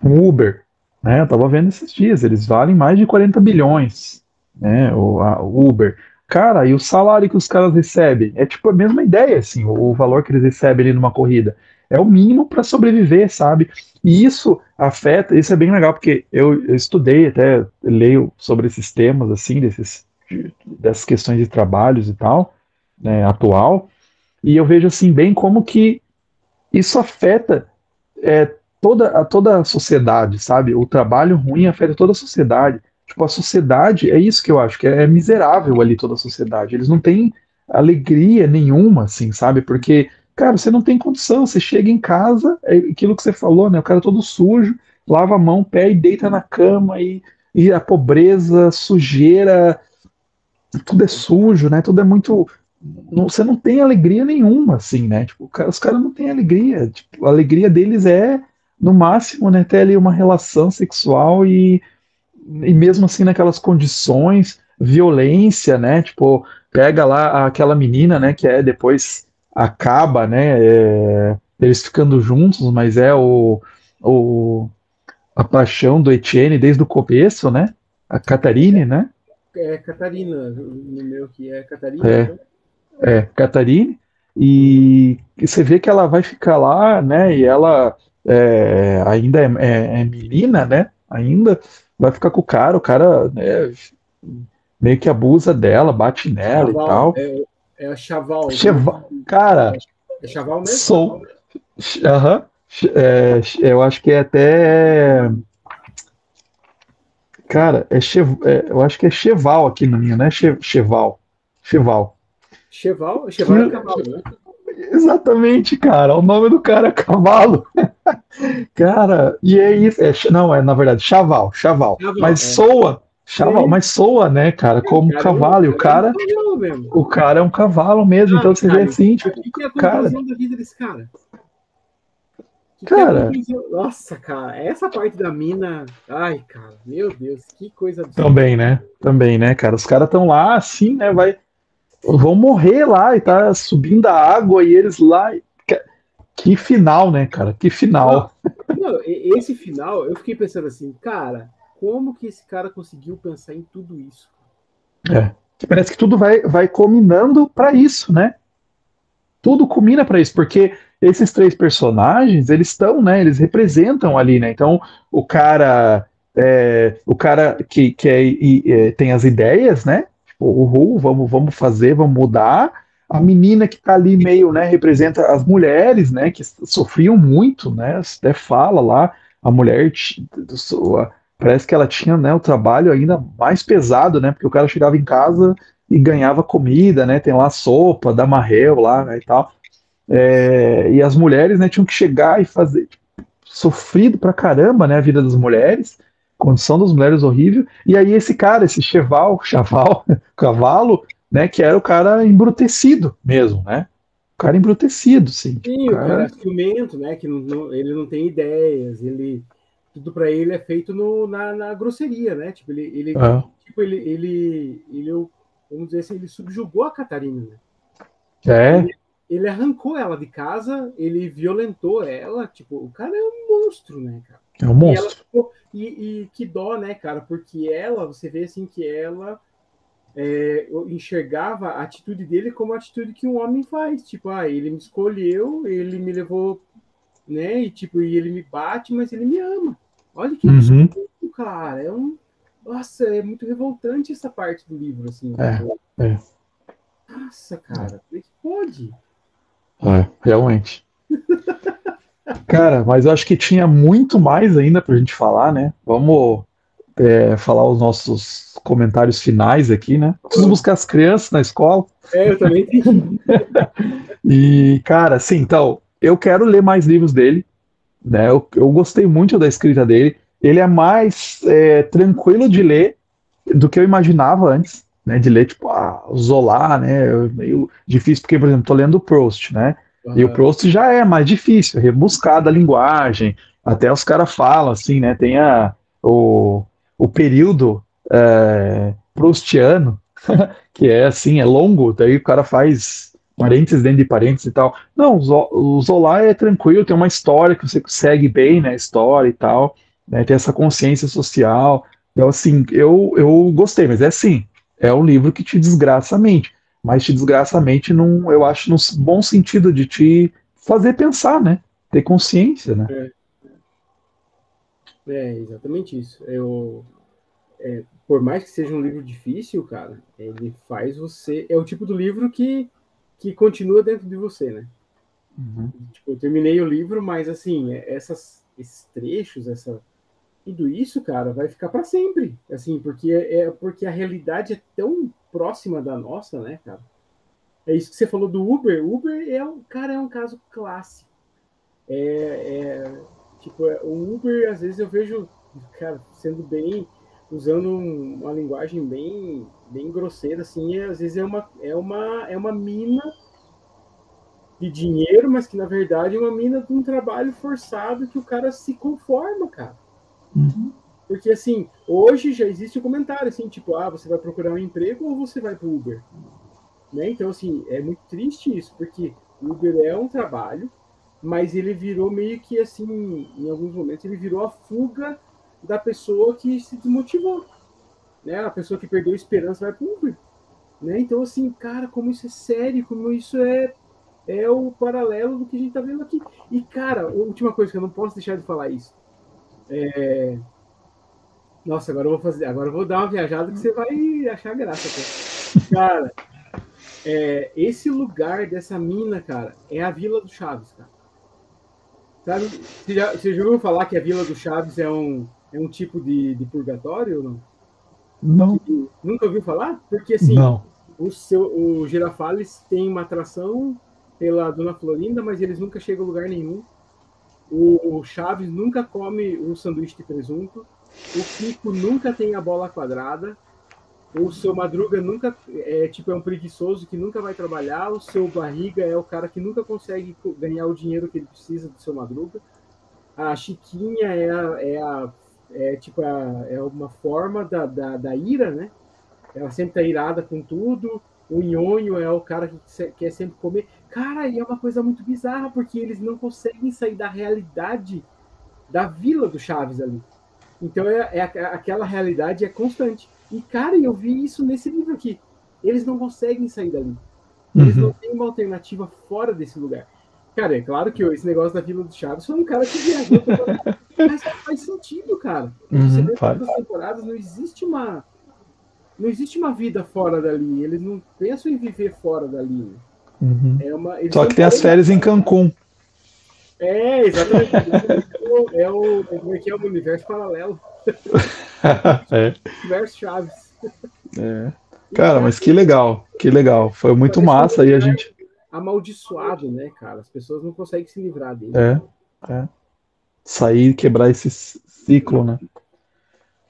Uber, né? Eu tava vendo esses dias, eles valem mais de 40 bilhões, né? O Uber. Cara, e o salário que os caras recebem? É tipo a mesma ideia, assim, o valor que eles recebem ali numa corrida. É o mínimo para sobreviver, sabe? E isso afeta, isso é bem legal, porque eu estudei, até leio sobre esses temas, assim, dessas questões de trabalhos e tal, né, atual, e eu vejo, assim, bem como que isso afeta toda a sociedade, sabe? O trabalho ruim afeta toda a sociedade. tipo, a sociedade, é isso que eu acho, que é miserável ali toda a sociedade. Eles não têm alegria nenhuma, assim, sabe? Porque, cara, você não tem condição, você chega em casa, é aquilo que você falou, né? O cara todo sujo, lava a mão, pé e deita na cama e a pobreza, sujeira, tudo é sujo, né? Tudo é muito. Você não tem alegria nenhuma, assim, né? Tipo, os caras não têm alegria. Tipo, a alegria deles é, no máximo, né, ter ali uma relação sexual e mesmo assim naquelas condições, violência, né? Tipo, pega lá aquela menina, né, que é depois acaba, né, eles ficando juntos, mas é o a paixão do Etienne desde o começo, né? A Catarine, né? É Catarina, no meu que é Catarina, É, né? Catarine, Uhum. e você vê que ela vai ficar lá, né? E ela ainda é menina, né? Ainda vai ficar com o cara, né, meio que abusa dela, bate nela e Chaval, tal. é a Chaval, Cara, é Chaval mesmo? sou. Aham. Eu acho que é até. Cara, eu acho que é Cheval aqui na minha, né? Cheval. Cheval. Cheval, Que, Cheval é cavalo, né? exatamente, cara. O nome do cara é Cavalo. Cara, e é isso. Não, na verdade, Chaval, Chaval. Chaval, Mas soa, Chaval, Sim, mas soa, né, cara, o como cara cavalo. E o é um cara, cavalo mesmo. o cara é um cavalo mesmo. Ah, Então você vê cara, assim, o tipo, que é a cara, conclusão da vida desse cara? O que é a cara, conclusão? Nossa, cara, essa parte da mina. Ai, cara, meu Deus, que coisa absurda. também, né? Também, né, cara? Os caras estão lá assim, né? Vão morrer lá e tá subindo a água e eles lá. Que final, né, cara? Que Não, final. não, esse final, eu fiquei pensando assim, cara, como que esse cara conseguiu pensar em tudo isso? Que parece que tudo vai culminando para isso, né? Tudo culmina para isso, porque esses três personagens, eles estão, né? Eles representam ali, né? Então, o cara que tem as ideias, né? Tipo, uhul, vamos fazer, vamos mudar. A menina que tá ali meio, né? Representa as mulheres, né? Que sofriam muito, né? Até fala lá, a mulher parece que ela tinha, né? O trabalho ainda mais pesado, né? Porque o cara chegava em casa e ganhava comida, né? Tem lá sopa da Marrel lá, né, e tal. Nossa. E as mulheres, né, tinham que chegar e fazer sofrido pra caramba, né, a vida das mulheres, condição das mulheres horrível. E aí esse cara, esse chaval, cavalo, né, que era o cara embrutecido mesmo, né? O cara embrutecido, sim, tipo, o Sim, o cara cara, é ciumento, né? Que ele não tem ideias, tudo para ele é feito na grosseria, né? Tipo, ah, vamos dizer assim, ele subjugou a Catarina, né? é, Ele arrancou ela de casa, ele violentou ela, tipo, o cara é um monstro, né, cara? é um E ela monstro. ficou, e que dó, né, cara? Porque você vê assim que ela eu enxergava a atitude dele como a atitude que um homem faz, tipo, ele me escolheu, ele me levou, né, e ele me bate, mas ele me ama. Olha que Uhum, absurdo, cara, nossa, é muito revoltante essa parte do livro, assim, é, tipo, é, nossa, cara, como é que pode? realmente. Cara, mas eu acho que tinha muito mais ainda pra gente falar, né? Vamos falar os nossos comentários finais aqui, né? Preciso buscar as crianças na escola. Eu também tenho. E, cara, assim, então, eu quero ler mais livros dele, né? Eu gostei muito da escrita dele. Ele é mais tranquilo de ler do que eu imaginava antes, né? De ler, tipo, o Zola, né? Meio difícil, porque, por exemplo, tô lendo o Proust, né? E o Uhum. Proust já é mais difícil, rebuscada a linguagem. Até os caras falam, assim, né? Tem o período proustiano, que é assim, é longo, daí o cara faz parênteses dentro de parênteses e tal. Não, o Zola é tranquilo, tem uma história que você segue bem, né? História e tal, né? Tem essa consciência social. Então, assim, eu gostei, mas é assim, é um livro que te desgraça a mente, mas te desgraça a mente eu acho, num bom sentido de te fazer pensar, né? Ter consciência, né? É, exatamente isso. Por mais que seja um livro difícil, cara, ele faz você. É o tipo do livro que continua dentro de você, né? Uhum. Tipo, eu terminei o livro, mas assim, esses trechos, tudo isso, cara, vai ficar para sempre, assim, porque a realidade é tão próxima da nossa, né, cara? É isso que você falou do Uber. Uber cara, é um caso clássico. Tipo, o Uber, às vezes eu vejo, cara, sendo bem, usando uma linguagem bem grosseira, assim, às vezes é uma mina de dinheiro, mas que na verdade é uma mina de um trabalho forçado que o cara se conforma, cara. Uhum. Porque, assim, hoje já existe um comentário, assim, tipo, você vai procurar um emprego ou você vai pro Uber? Né? Então, assim, é muito triste isso, porque o Uber é um trabalho, mas ele virou meio que, assim, em alguns momentos, ele virou a fuga da pessoa que se desmotivou, né? A pessoa que perdeu a esperança vai pro Uber, né? Então, assim, cara, como isso é sério, como isso é o paralelo do que a gente tá vendo aqui. E, cara, a última coisa que eu não posso deixar de falar isso. Nossa, agora eu vou dar uma viajada que você vai achar graça, cara. Esse lugar dessa mina, cara, é a Vila do Chaves, cara. Sabe? Você já ouviu falar que a Vila do Chaves é um tipo de purgatório ou não? Não, Nunca ouviu falar? Porque, assim, não. o Girafales tem uma atração pela Dona Florinda, mas eles nunca chegam a lugar nenhum. O Chaves nunca come um sanduíche de presunto. O Kiko nunca tem a bola quadrada. O seu Madruga nunca é um preguiçoso que nunca vai trabalhar. O seu Barriga é o cara que nunca consegue ganhar o dinheiro que ele precisa do seu Madruga. A Chiquinha é uma forma da ira, né? Ela sempre tá irada com tudo. O Nhonho é o cara que quer sempre comer. Cara, e é uma coisa muito bizarra, porque eles não conseguem sair da realidade da vila do Chaves ali. Então aquela realidade é constante. E, cara, eu vi isso nesse livro aqui. Eles não conseguem sair dali. Eles não Uhum. têm uma alternativa fora desse lugar. Cara, é claro que esse negócio da Vila do Chaves foi um cara que viajou toda. Mas faz sentido, cara. Você Uhum, vê faz. todas as temporadas, não existe uma vida fora dali. Eles não pensam em viver fora dali. Uhum. Eles Só estão que tem as morando. férias em Cancún. Exatamente. Como é que é o universo paralelo? É, Universo Chaves. é. E, Cara, cara, mas que legal, que legal. Foi muito parece um massa aí a lugar gente. amaldiçoado, né, cara? As pessoas não conseguem se livrar dele. É, é. Sair, quebrar esse ciclo, né?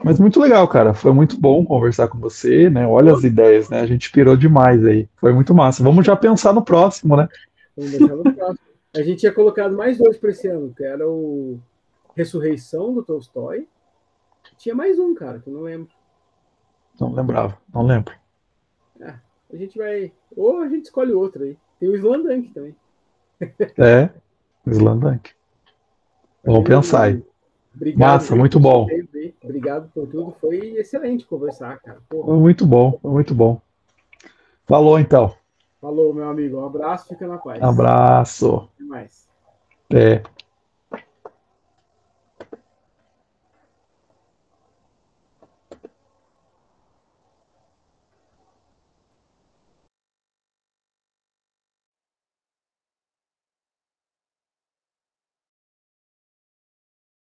Mas muito legal, cara. Foi muito bom conversar com você, né? Olha as ideias, né? A gente pirou demais aí. Foi muito massa. Vamos já pensar no próximo, né? Vamos deixar no próximo. A gente tinha colocado mais dois para esse ano, que era o Ressurreição do Tolstói. Tinha mais um, cara, que eu não lembro. Não lembrava, não lembro. Ah, a gente vai. Ou a gente escolhe outro aí. Tem o Slandank também. É, Slandank. Mas Vamos beleza, meu pensar aí. amigo. Obrigado Massa, aí muito pelo seu bom. tempo aí. Obrigado por tudo. Foi excelente conversar, cara. Porra. Foi muito bom, foi muito bom. Falou então. Falou, meu amigo. Um abraço, fica na paz. Abraço. Até mais. Até.